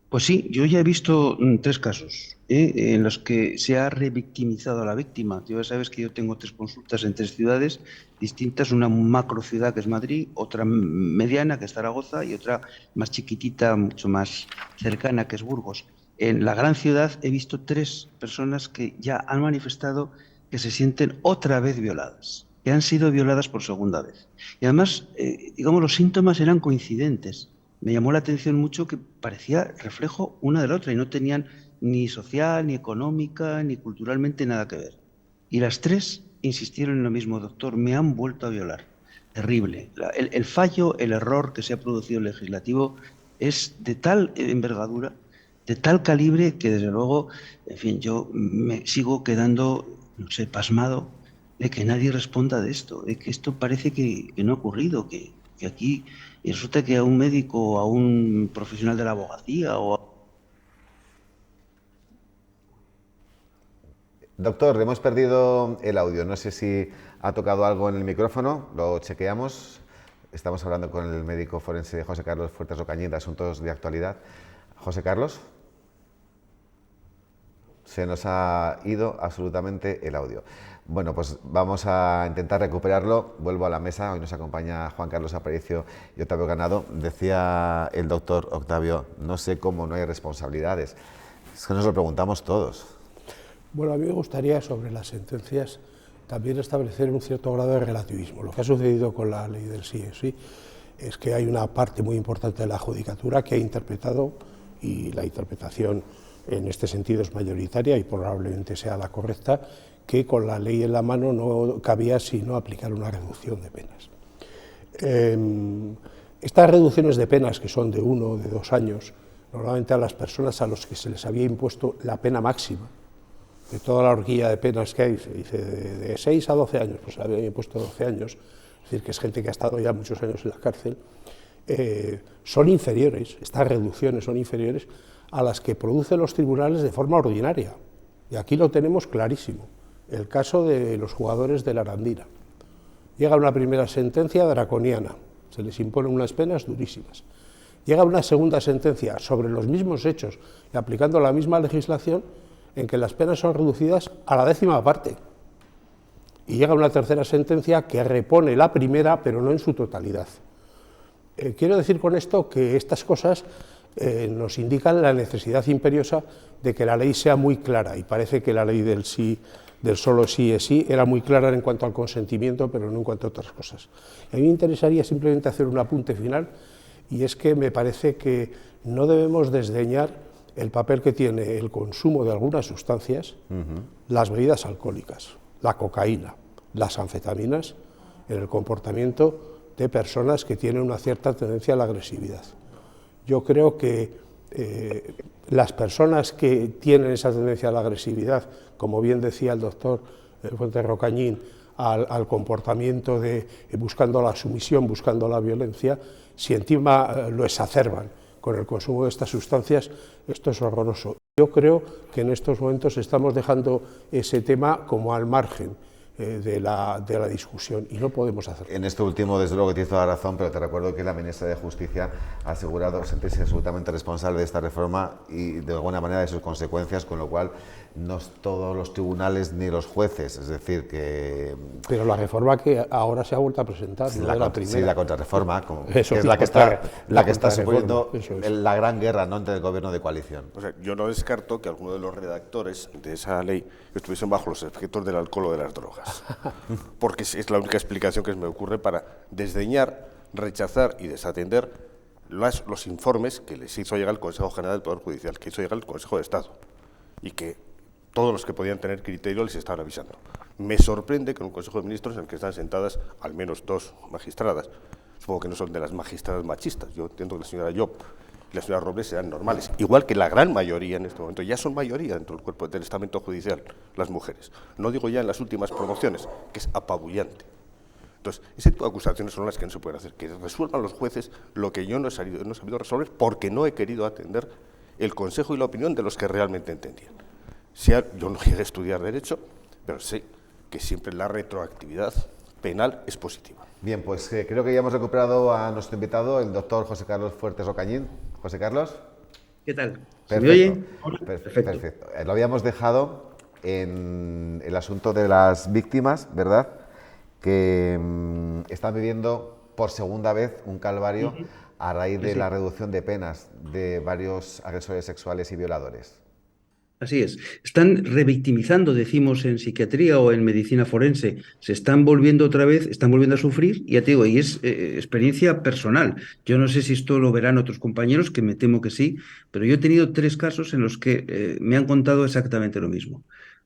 Pues sí, yo ya he visto 3 casos en los que se ha revictimizado a la víctima. Tú ya sabes que yo tengo 3 consultas en 3 ciudades distintas, una macro ciudad que es Madrid, otra mediana que es Zaragoza y otra más chiquitita, mucho más cercana que es Burgos. En la gran ciudad he visto 3 personas que ya han manifestado que se sienten otra vez violadas, que han sido violadas por segunda vez. Y además, digamos, los síntomas eran coincidentes. Me llamó la atención mucho que parecía reflejo una de la otra y no tenían ni social, ni económica, ni culturalmente nada que ver. Y las 3 insistieron en lo mismo, doctor, me han vuelto a violar. Terrible. El fallo, el error que se ha producido legislativo es de tal envergadura, de tal calibre que desde luego, en fin, yo me sigo quedando, no sé, pasmado de que nadie responda de esto, de que esto parece que no ha ocurrido, que aquí... Y resulta que a un médico o a un profesional de la abogacía o a... Doctor, hemos perdido el audio. No sé si ha tocado algo en el micrófono. Lo chequeamos. Estamos hablando con el médico forense José Carlos Fuertes Ocañín de asuntos de actualidad. José Carlos. Se nos ha ido absolutamente el audio. Bueno, pues vamos a intentar recuperarlo. Vuelvo a la mesa. Hoy nos acompaña Juan Carlos Aparicio y Octavio Ganado. Decía el doctor Octavio, no sé cómo no hay responsabilidades. Es que nos lo preguntamos todos. Bueno, a mí me gustaría sobre las sentencias también establecer un cierto grado de relativismo. Lo que ha sucedido con la ley del sí es sí es que hay una parte muy importante de la judicatura que ha interpretado, y la interpretación en este sentido es mayoritaria y probablemente sea la correcta, que con la ley en la mano no cabía sino aplicar una reducción de penas. Estas reducciones de penas, que son de 1 o de 2 años, normalmente a las personas a los que se les había impuesto la pena máxima, de toda la horquilla de penas que hay, se dice de 6 a 12 años, pues se había impuesto 12 años, es decir, que es gente que ha estado ya muchos años en la cárcel, son inferiores, estas reducciones son inferiores a las que producen los tribunales de forma ordinaria. Y aquí lo tenemos clarísimo. El caso de los jugadores de la Arandina. Llega una primera sentencia draconiana, se les imponen unas penas durísimas. Llega una segunda sentencia sobre los mismos hechos y aplicando la misma legislación en que las penas son reducidas a la 10ª parte. Y llega una tercera sentencia que repone la primera, pero no en su totalidad. Quiero decir con esto que estas cosas nos indican la necesidad imperiosa de que la ley sea muy clara, y parece que la ley del solo sí es sí era muy clara en cuanto al consentimiento, pero no en cuanto a otras cosas. A mí me interesaría simplemente hacer un apunte final, y es que me parece que no debemos desdeñar el papel que tiene el consumo de algunas sustancias, las bebidas alcohólicas, la cocaína, las anfetaminas, en el comportamiento de personas que tienen una cierta tendencia a la agresividad. Yo creo que las personas que tienen esa tendencia a la agresividad, como bien decía el doctor Fuentes Rocañín, al comportamiento de buscando la sumisión, buscando la violencia, si encima lo exacerban con el consumo de estas sustancias, esto es horroroso. Yo creo que en estos momentos estamos dejando ese tema como al margen de la discusión, y no podemos hacerlo. En esto último, desde luego, tienes toda la razón, pero te recuerdo que la ministra de Justicia ha asegurado sentirse absolutamente responsable de esta reforma y, de alguna manera, de sus consecuencias, con lo cual no es todos los tribunales ni los jueces, es decir, que... Pero la reforma que ahora se ha vuelto a presentar, sí, no la primera. Sí, la contrarreforma, que Eso, es la que está suponiendo la gran guerra, ¿no?, entre el gobierno de coalición. O sea, yo no descarto que alguno de los redactores de esa ley estuviesen bajo los efectos del alcohol o de las drogas, porque es la única explicación que me ocurre para desdeñar, rechazar y desatender los informes que les hizo llegar el Consejo General del Poder Judicial, que hizo llegar el Consejo de Estado, y que todos los que podían tener criterio les estaban avisando. Me sorprende que en un Consejo de Ministros en el que están sentadas al menos 2 magistradas, supongo que no son de las magistradas machistas, yo entiendo que la señora Job y la señora Robles serán normales, igual que la gran mayoría en este momento, ya son mayoría dentro del cuerpo del estamento judicial, las mujeres. No digo ya en las últimas promociones, que es apabullante. Entonces, ese tipo de acusaciones son las que no se pueden hacer, que resuelvan los jueces lo que yo no he sabido resolver porque no he querido atender el consejo y la opinión de los que realmente entendían. Yo no llegué a estudiar Derecho, pero sé que siempre la retroactividad penal es positiva. Bien, pues creo que ya hemos recuperado a nuestro invitado, el doctor José Carlos Fuertes Rocañín. José Carlos. ¿Qué tal? Perfecto. ¿Me oye? Perfecto. Lo habíamos dejado en el asunto de las víctimas, ¿verdad?, que están viviendo por segunda vez un calvario a raíz de la reducción de penas de varios agresores sexuales y violadores. Así es. Están revictimizando, decimos en psiquiatría o en medicina forense. Se están volviendo otra vez, están volviendo a sufrir, y ya te digo, y es experiencia personal. Yo no sé si esto lo verán otros compañeros, que me temo que sí, pero yo he tenido 3 casos en los que me han contado exactamente lo mismo.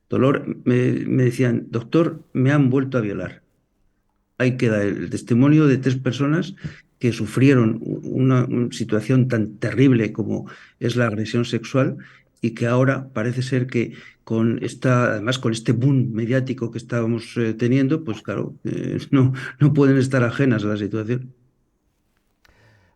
Dolor, me decían, doctor, me han vuelto a violar. Ahí queda el testimonio de 3 personas que sufrieron una situación tan terrible como es la agresión sexual, y que ahora parece ser que además con este boom mediático que estábamos teniendo, pues claro, no pueden estar ajenas a la situación.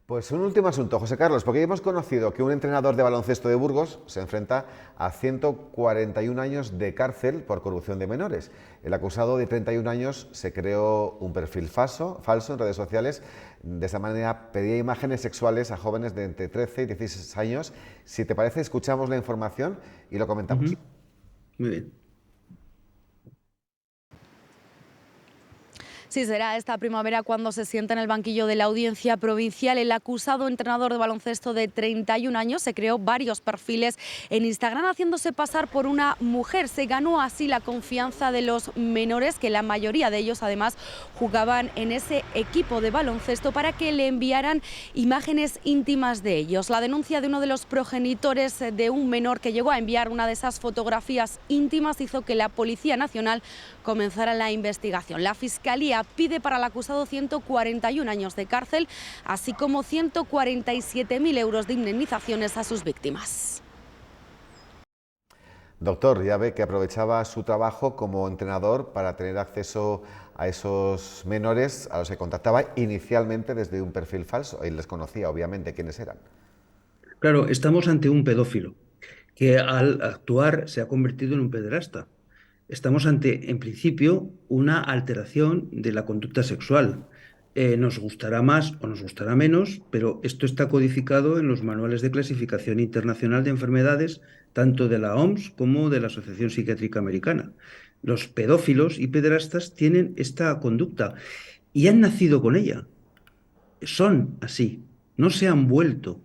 Pues un último asunto, José Carlos, porque hemos conocido que un entrenador de baloncesto de Burgos se enfrenta a 141 años de cárcel por corrupción de menores. El acusado de 31 años se creó un perfil falso en redes sociales. De esa manera pedía imágenes sexuales a jóvenes de entre 13 y 16 años. Si te parece, escuchamos la información y lo comentamos. Muy bien. Sí, será esta primavera cuando se sienta en el banquillo de la Audiencia Provincial. El acusado entrenador de baloncesto de 31 años se creó varios perfiles en Instagram haciéndose pasar por una mujer. Se ganó así la confianza de los menores, que la mayoría de ellos además jugaban en ese equipo de baloncesto, para que le enviaran imágenes íntimas de ellos. La denuncia de uno de los progenitores de un menor que llegó a enviar una de esas fotografías íntimas hizo que la Policía Nacional comenzara la investigación. La Fiscalía pide para el acusado 141 años de cárcel, así como 147.000 euros de indemnizaciones a sus víctimas. Doctor, ya ve que aprovechaba su trabajo como entrenador para tener acceso a esos menores a los que contactaba inicialmente desde un perfil falso. Él les conocía, obviamente, quiénes eran. Claro, estamos ante un pedófilo que al actuar se ha convertido en un pederasta. Estamos ante, en principio, una alteración de la conducta sexual. Nos gustará más o nos gustará menos, pero esto está codificado en los manuales de clasificación internacional de enfermedades, tanto de la OMS como de la Asociación Psiquiátrica Americana. Los pedófilos y pederastas tienen esta conducta y han nacido con ella. son así, no se han vuelto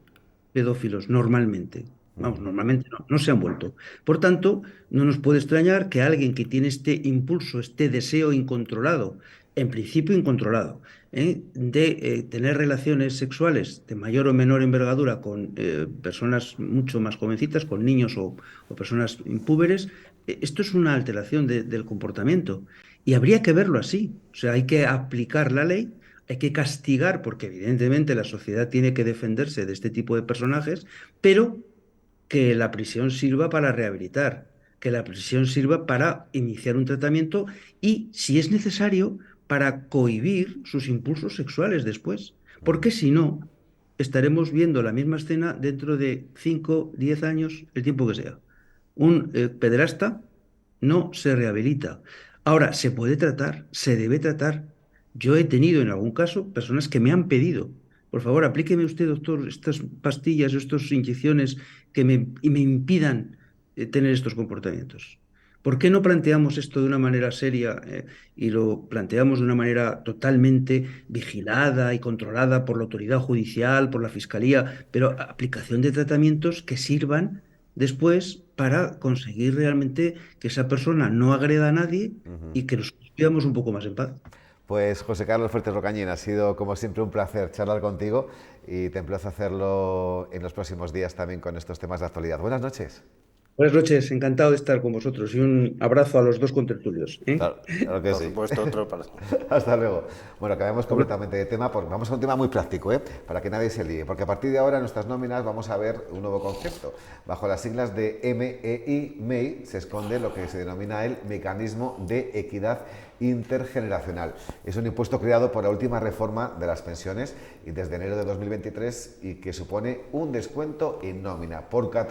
pedófilos normalmente. Vamos, normalmente no se han vuelto. Por tanto, no nos puede extrañar que alguien que tiene este impulso, este deseo incontrolado, en principio incontrolado, de tener relaciones sexuales de mayor o menor envergadura con personas mucho más jovencitas, con niños o personas impúberes, esto es una alteración del comportamiento. Y habría que verlo así. O sea, hay que aplicar la ley, hay que castigar, porque evidentemente la sociedad tiene que defenderse de este tipo de personajes, pero que la prisión sirva para rehabilitar, que la prisión sirva para iniciar un tratamiento y, si es necesario, para cohibir sus impulsos sexuales después. Porque si no, estaremos viendo la misma escena dentro de 5, 10 años, el tiempo que sea. Un pederasta no se rehabilita. Ahora, se puede tratar, se debe tratar. Yo he tenido en algún caso personas que me han pedido: por favor, aplíqueme usted, doctor, estas pastillas, estas inyecciones que me impidan tener estos comportamientos. ¿Por qué no planteamos esto de una manera seria y lo planteamos de una manera totalmente vigilada y controlada por la autoridad judicial, por la fiscalía, pero aplicación de tratamientos que sirvan después para conseguir realmente que esa persona no agreda a nadie y que nos vivamos un poco más en paz? Pues José Carlos Fuertes Rocañín, ha sido como siempre un placer charlar contigo y te emplazo a hacerlo en los próximos días también con estos temas de actualidad. Buenas noches. Buenas noches, encantado de estar con vosotros y un abrazo a los dos contertulios. Claro que sí. Por supuesto, otro para... Hasta luego. Bueno, cambiamos completamente de tema porque vamos a un tema muy práctico, para que nadie se líe, porque a partir de ahora en nuestras nóminas vamos a ver un nuevo concepto. Bajo las siglas de MEI se esconde lo que se denomina el Mecanismo de Equidad Intergeneracional. Es un impuesto creado por la última reforma de las pensiones y desde enero de 2023 y que supone un descuento en nómina. Por cada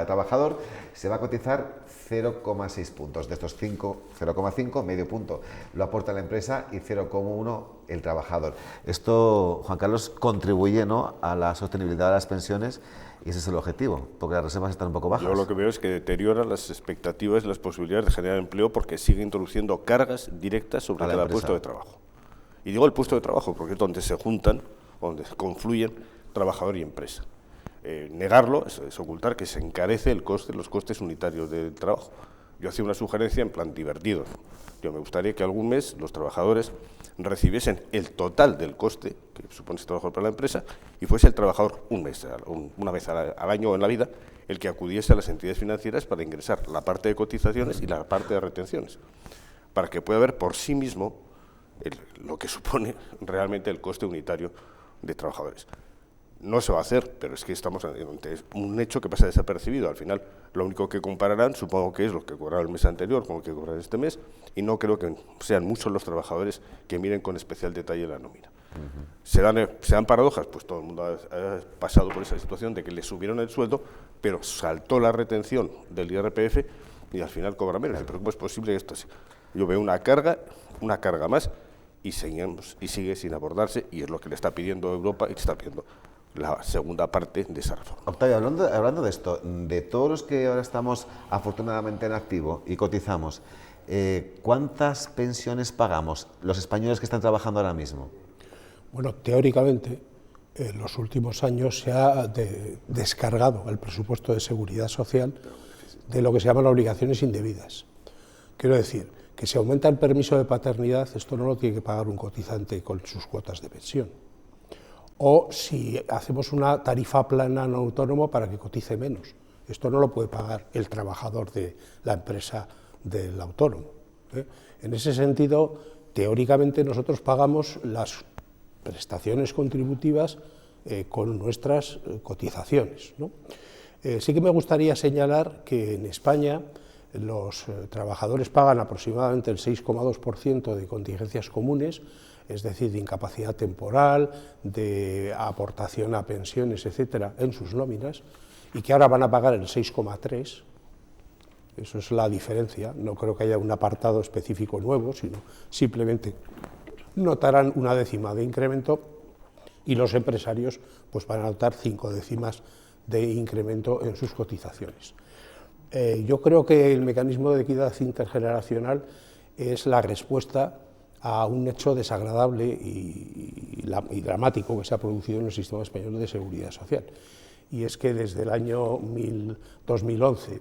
trabajador se va a cotizar 0,6 puntos. De estos 0,5, medio punto lo aporta la empresa y 0,1 el trabajador. Esto, Juan Carlos, contribuye, ¿no?, a la sostenibilidad de las pensiones. Y ese es el objetivo, porque las reservas están un poco bajas. Yo lo que veo es que deteriora las expectativas y las posibilidades de generar empleo porque sigue introduciendo cargas directas sobre cada puesto de trabajo. Y digo el puesto de trabajo porque es donde se juntan, donde confluyen trabajador y empresa. Negarlo es ocultar que se encarece los costes unitarios del trabajo. Yo hacía una sugerencia en plan divertido. Yo me gustaría que algún mes los trabajadores recibiesen el total del coste que supone ese trabajo para la empresa y fuese el trabajador una vez al año en la vida el que acudiese a las entidades financieras para ingresar la parte de cotizaciones y la parte de retenciones, para que pueda ver por sí mismo lo que supone realmente el coste unitario de trabajadores. No se va a hacer, pero es que estamos ante un hecho que pasa desapercibido. Al final, lo único que compararán, supongo que es lo que cobraron el mes anterior con lo que cobrarán este mes, y no creo que sean muchos los trabajadores que miren con especial detalle la nómina. ¿Se dan paradojas? Pues todo el mundo ha pasado por esa situación de que le subieron el sueldo, pero saltó la retención del IRPF y al final cobra menos. Pero ¿cómo es posible esto? Yo veo una carga más y sigue sin abordarse, y es lo que le está pidiendo Europa y está pidiendo la segunda parte de esa reforma. Octavio, hablando de esto, de todos los que ahora estamos afortunadamente en activo y cotizamos, ¿cuántas pensiones pagamos los españoles que están trabajando ahora mismo? Bueno, teóricamente, en los últimos años se ha descargado el presupuesto de seguridad social de lo que se llaman obligaciones indebidas. Quiero decir, que si aumenta el permiso de paternidad, esto no lo tiene que pagar un cotizante con sus cuotas de pensión. O si hacemos una tarifa plana en autónomo para que cotice menos. Esto no lo puede pagar el trabajador de la empresa del autónomo. En ese sentido, teóricamente nosotros pagamos las prestaciones contributivas con nuestras cotizaciones, ¿no? Sí que me gustaría señalar que en España los trabajadores pagan aproximadamente el 6,2% de contingencias comunes, es decir, de incapacidad temporal, de aportación a pensiones, etcétera, en sus nóminas, y que ahora van a pagar el 6,3%. Eso es la diferencia. No creo que haya un apartado específico nuevo, sino simplemente notarán una décima de incremento y los empresarios pues van a notar 5 décimas de incremento en sus cotizaciones. Yo creo que el mecanismo de equidad intergeneracional es la respuesta a un hecho desagradable y dramático que se ha producido en el sistema español de seguridad social. Y es que desde el año 2011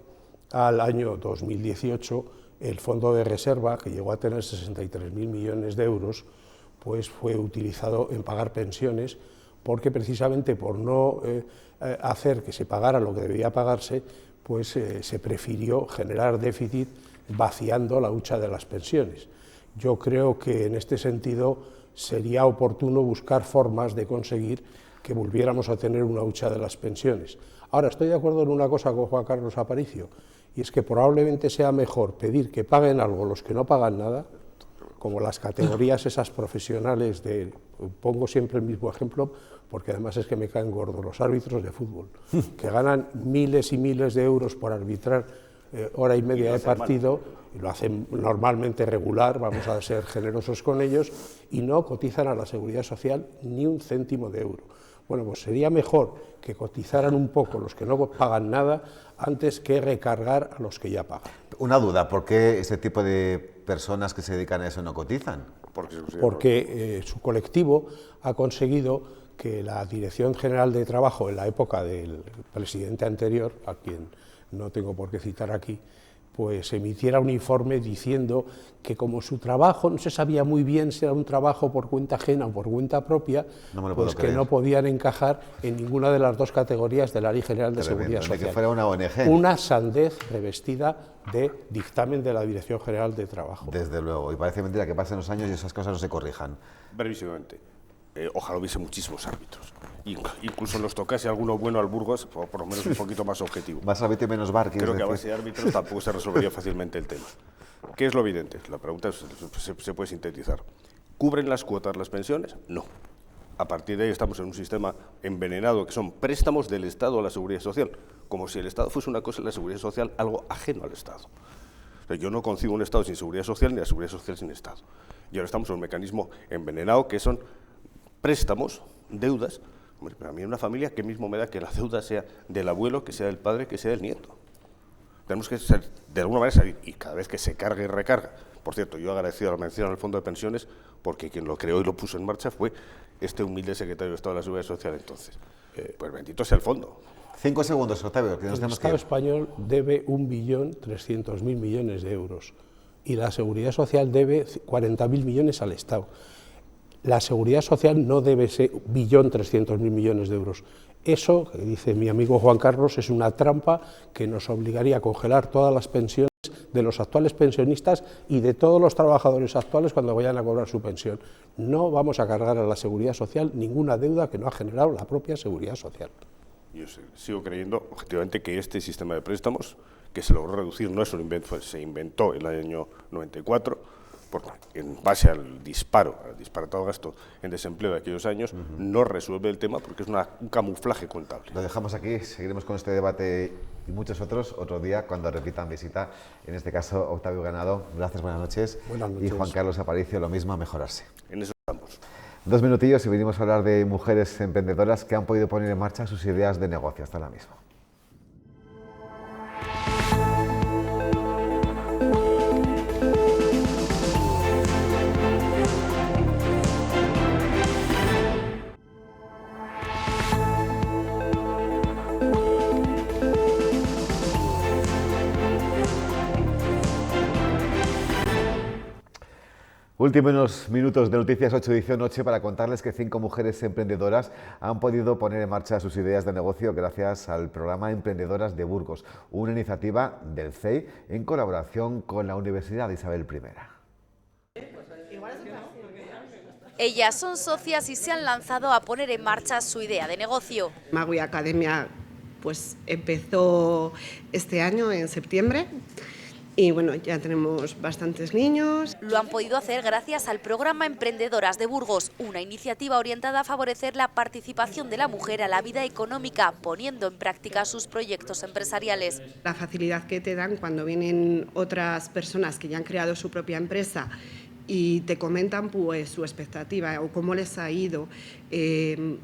al año 2018, el fondo de reserva, que llegó a tener 63.000 millones de euros, pues fue utilizado en pagar pensiones, porque precisamente por no hacer que se pagara lo que debía pagarse, pues se prefirió generar déficit vaciando la hucha de las pensiones. Yo creo que en este sentido sería oportuno buscar formas de conseguir que volviéramos a tener una hucha de las pensiones. Ahora, estoy de acuerdo en una cosa con Juan Carlos Aparicio, y es que probablemente sea mejor pedir que paguen algo los que no pagan nada, como las categorías esas profesionales de, pongo siempre el mismo ejemplo, porque además es que me caen gordos, los árbitros de fútbol, que ganan miles y miles de euros por arbitrar hora y media de partido, y lo hacen normalmente regular, vamos a ser generosos con ellos, y no cotizan a la Seguridad Social ni un céntimo de euro. Bueno, pues sería mejor que cotizaran un poco los que no pagan nada antes que recargar a los que ya pagan. Una duda, ¿por qué ese tipo de personas que se dedican a eso no cotizan? Porque su colectivo ha conseguido que la Dirección General de Trabajo, en la época del presidente anterior, a quien no tengo por qué citar aquí, pues emitiera un informe diciendo que como su trabajo no se sabía muy bien si era un trabajo por cuenta ajena o por cuenta propia, pues que no podían encajar en ninguna de las dos categorías de la Ley General de Seguridad Social. Que fuera una ONG. Una sandez revestida de dictamen de la Dirección General de Trabajo. Desde luego, y parece mentira que pasen los años y esas cosas no se corrijan. Brevísimamente. Ojalá hubiese muchísimos árbitros. Incluso nos tocase alguno bueno al Burgos, o por lo menos un poquito más objetivo. Más árbitro y menos bar. Creo que a base de árbitros tampoco se resolvería fácilmente el tema. ¿Qué es lo evidente? La pregunta se puede sintetizar. ¿Cubren las cuotas las pensiones? No. A partir de ahí estamos en un sistema envenenado, que son préstamos del Estado a la Seguridad Social, como si el Estado fuese una cosa y la Seguridad Social algo ajeno al Estado. O sea, yo no concibo un Estado sin Seguridad Social ni la Seguridad Social sin Estado. Y ahora estamos en un mecanismo envenenado que son préstamos, deudas. Hombre, pero a mí en una familia, ¿qué mismo me da que la deuda sea del abuelo, que sea del padre, que sea del nieto? Tenemos que ser, de alguna manera, salir, y cada vez que se carga y recarga. Por cierto, yo agradecido la mención al Fondo de Pensiones, porque quien lo creó y lo puso en marcha fue este humilde secretario de Estado de la Seguridad Social entonces. Pues bendito sea el fondo. 5 segundos, Octavio, que nos el Estado español debe 1.300.000 millones de euros y la Seguridad Social debe 40.000 millones al Estado. La Seguridad Social no debe ser 1.300.000 millones de euros. Eso, que dice mi amigo Juan Carlos, es una trampa que nos obligaría a congelar todas las pensiones de los actuales pensionistas y de todos los trabajadores actuales cuando vayan a cobrar su pensión. No vamos a cargar a la Seguridad Social ninguna deuda que no ha generado la propia Seguridad Social. Yo sigo creyendo, objetivamente, que este sistema de préstamos, que se logró reducir, no es un invento, se inventó en el año 94, porque en base al disparatado gasto en desempleo de aquellos años, no resuelve el tema porque es un camuflaje contable. Lo dejamos aquí, seguiremos con este debate y muchos otros otro día cuando repitan visita. En este caso, Octavio Ganado, gracias, buenas noches. Buenas noches. Y Juan Carlos Aparicio, lo mismo, a mejorarse. En eso estamos. 2 minutillos y venimos a hablar de mujeres emprendedoras que han podido poner en marcha sus ideas de negocio. Hasta la misma. Últimos minutos de Noticias 8 edición noche para contarles que 5 mujeres emprendedoras han podido poner en marcha sus ideas de negocio gracias al programa Emprendedoras de Burgos, una iniciativa del CEI en colaboración con la Universidad Isabel I. Ellas son socias y se han lanzado a poner en marcha su idea de negocio. Magui Academia pues empezó este año en septiembre. Y bueno, ya tenemos bastantes niños. Lo han podido hacer gracias al programa Emprendedoras de Burgos, una iniciativa orientada a favorecer la participación de la mujer a la vida económica, poniendo en práctica sus proyectos empresariales. La facilidad que te dan cuando vienen otras personas que ya han creado su propia empresa y te comentan pues su expectativa o cómo les ha ido.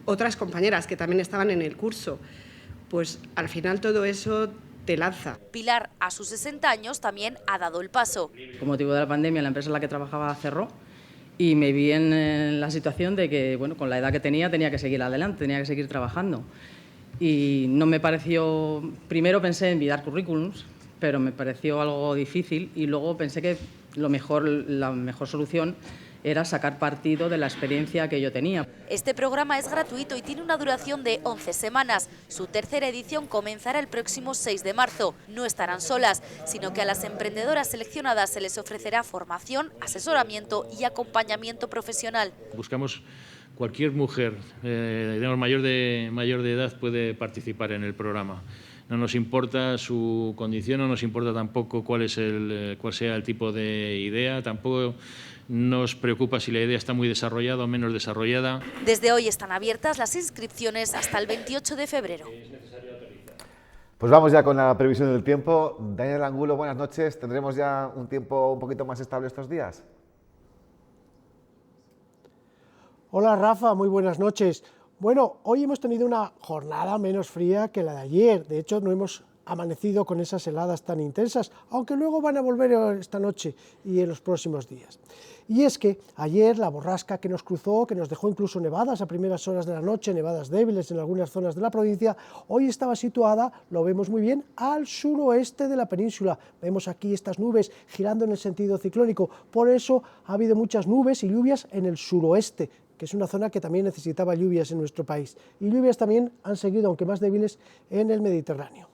Otras compañeras que también estaban en el curso, pues al final todo eso te lanza. Pilar, a sus 60 años, también ha dado el paso. Con motivo de la pandemia, la empresa en la que trabajaba cerró y me vi en la situación de que, bueno, con la edad que tenía que seguir adelante, tenía que seguir trabajando. Y no me pareció... Primero pensé en enviar currículums, pero me pareció algo difícil y luego pensé que la mejor solución era sacar partido de la experiencia que yo tenía. Este programa es gratuito y tiene una duración de 11 semanas. Su tercera edición comenzará el próximo 6 de marzo. No estarán solas, sino que a las emprendedoras seleccionadas se les ofrecerá formación, asesoramiento y acompañamiento profesional. Buscamos cualquier mujer, mayor de edad, puede participar en el programa. No nos importa su condición, no nos importa tampoco cuál sea el tipo de idea, tampoco nos preocupa si la idea está muy desarrollada o menos desarrollada. Desde hoy están abiertas las inscripciones hasta el 28 de febrero. Pues vamos ya con la previsión del tiempo. Daniel Angulo, buenas noches. ¿Tendremos ya un tiempo un poquito más estable estos días? Hola Rafa, muy buenas noches. Bueno, hoy hemos tenido una jornada menos fría que la de ayer. De hecho, no hemos amanecido con esas heladas tan intensas, aunque luego van a volver esta noche y en los próximos días. Y es que ayer la borrasca que nos cruzó, que nos dejó incluso nevadas a primeras horas de la noche, nevadas débiles en algunas zonas de la provincia, hoy estaba situada, lo vemos muy bien, al suroeste de la península. Vemos aquí estas nubes girando en el sentido ciclónico, por eso ha habido muchas nubes y lluvias en el suroeste, que es una zona que también necesitaba lluvias en nuestro país. Y lluvias también han seguido, aunque más débiles, en el Mediterráneo.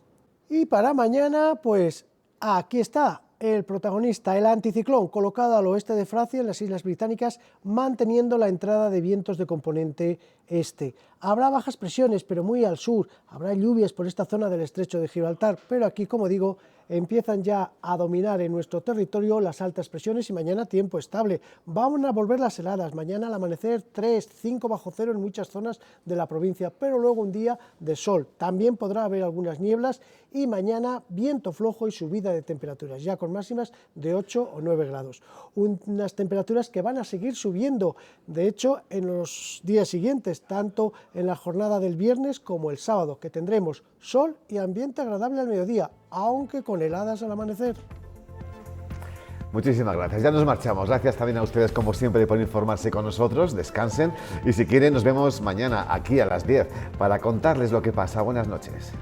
Y para mañana, pues aquí está el protagonista, el anticiclón, colocado al oeste de Francia, en las Islas Británicas, manteniendo la entrada de vientos de componente este. Habrá bajas presiones, pero muy al sur, habrá lluvias por esta zona del estrecho de Gibraltar, pero aquí, como digo, empiezan ya a dominar en nuestro territorio las altas presiones y mañana tiempo estable. Van a volver las heladas, mañana al amanecer 3, 5 bajo cero en muchas zonas de la provincia, pero luego un día de sol. También podrá haber algunas nieblas y mañana viento flojo y subida de temperaturas, ya con máximas de 8 o 9 grados. Unas temperaturas que van a seguir subiendo, de hecho, en los días siguientes, tanto en la jornada del viernes como el sábado, que tendremos sol y ambiente agradable al mediodía, aunque con heladas al amanecer. Muchísimas gracias, ya nos marchamos. Gracias también a ustedes, como siempre, por informarse con nosotros. Descansen y si quieren nos vemos mañana aquí a las 10 para contarles lo que pasa. Buenas noches.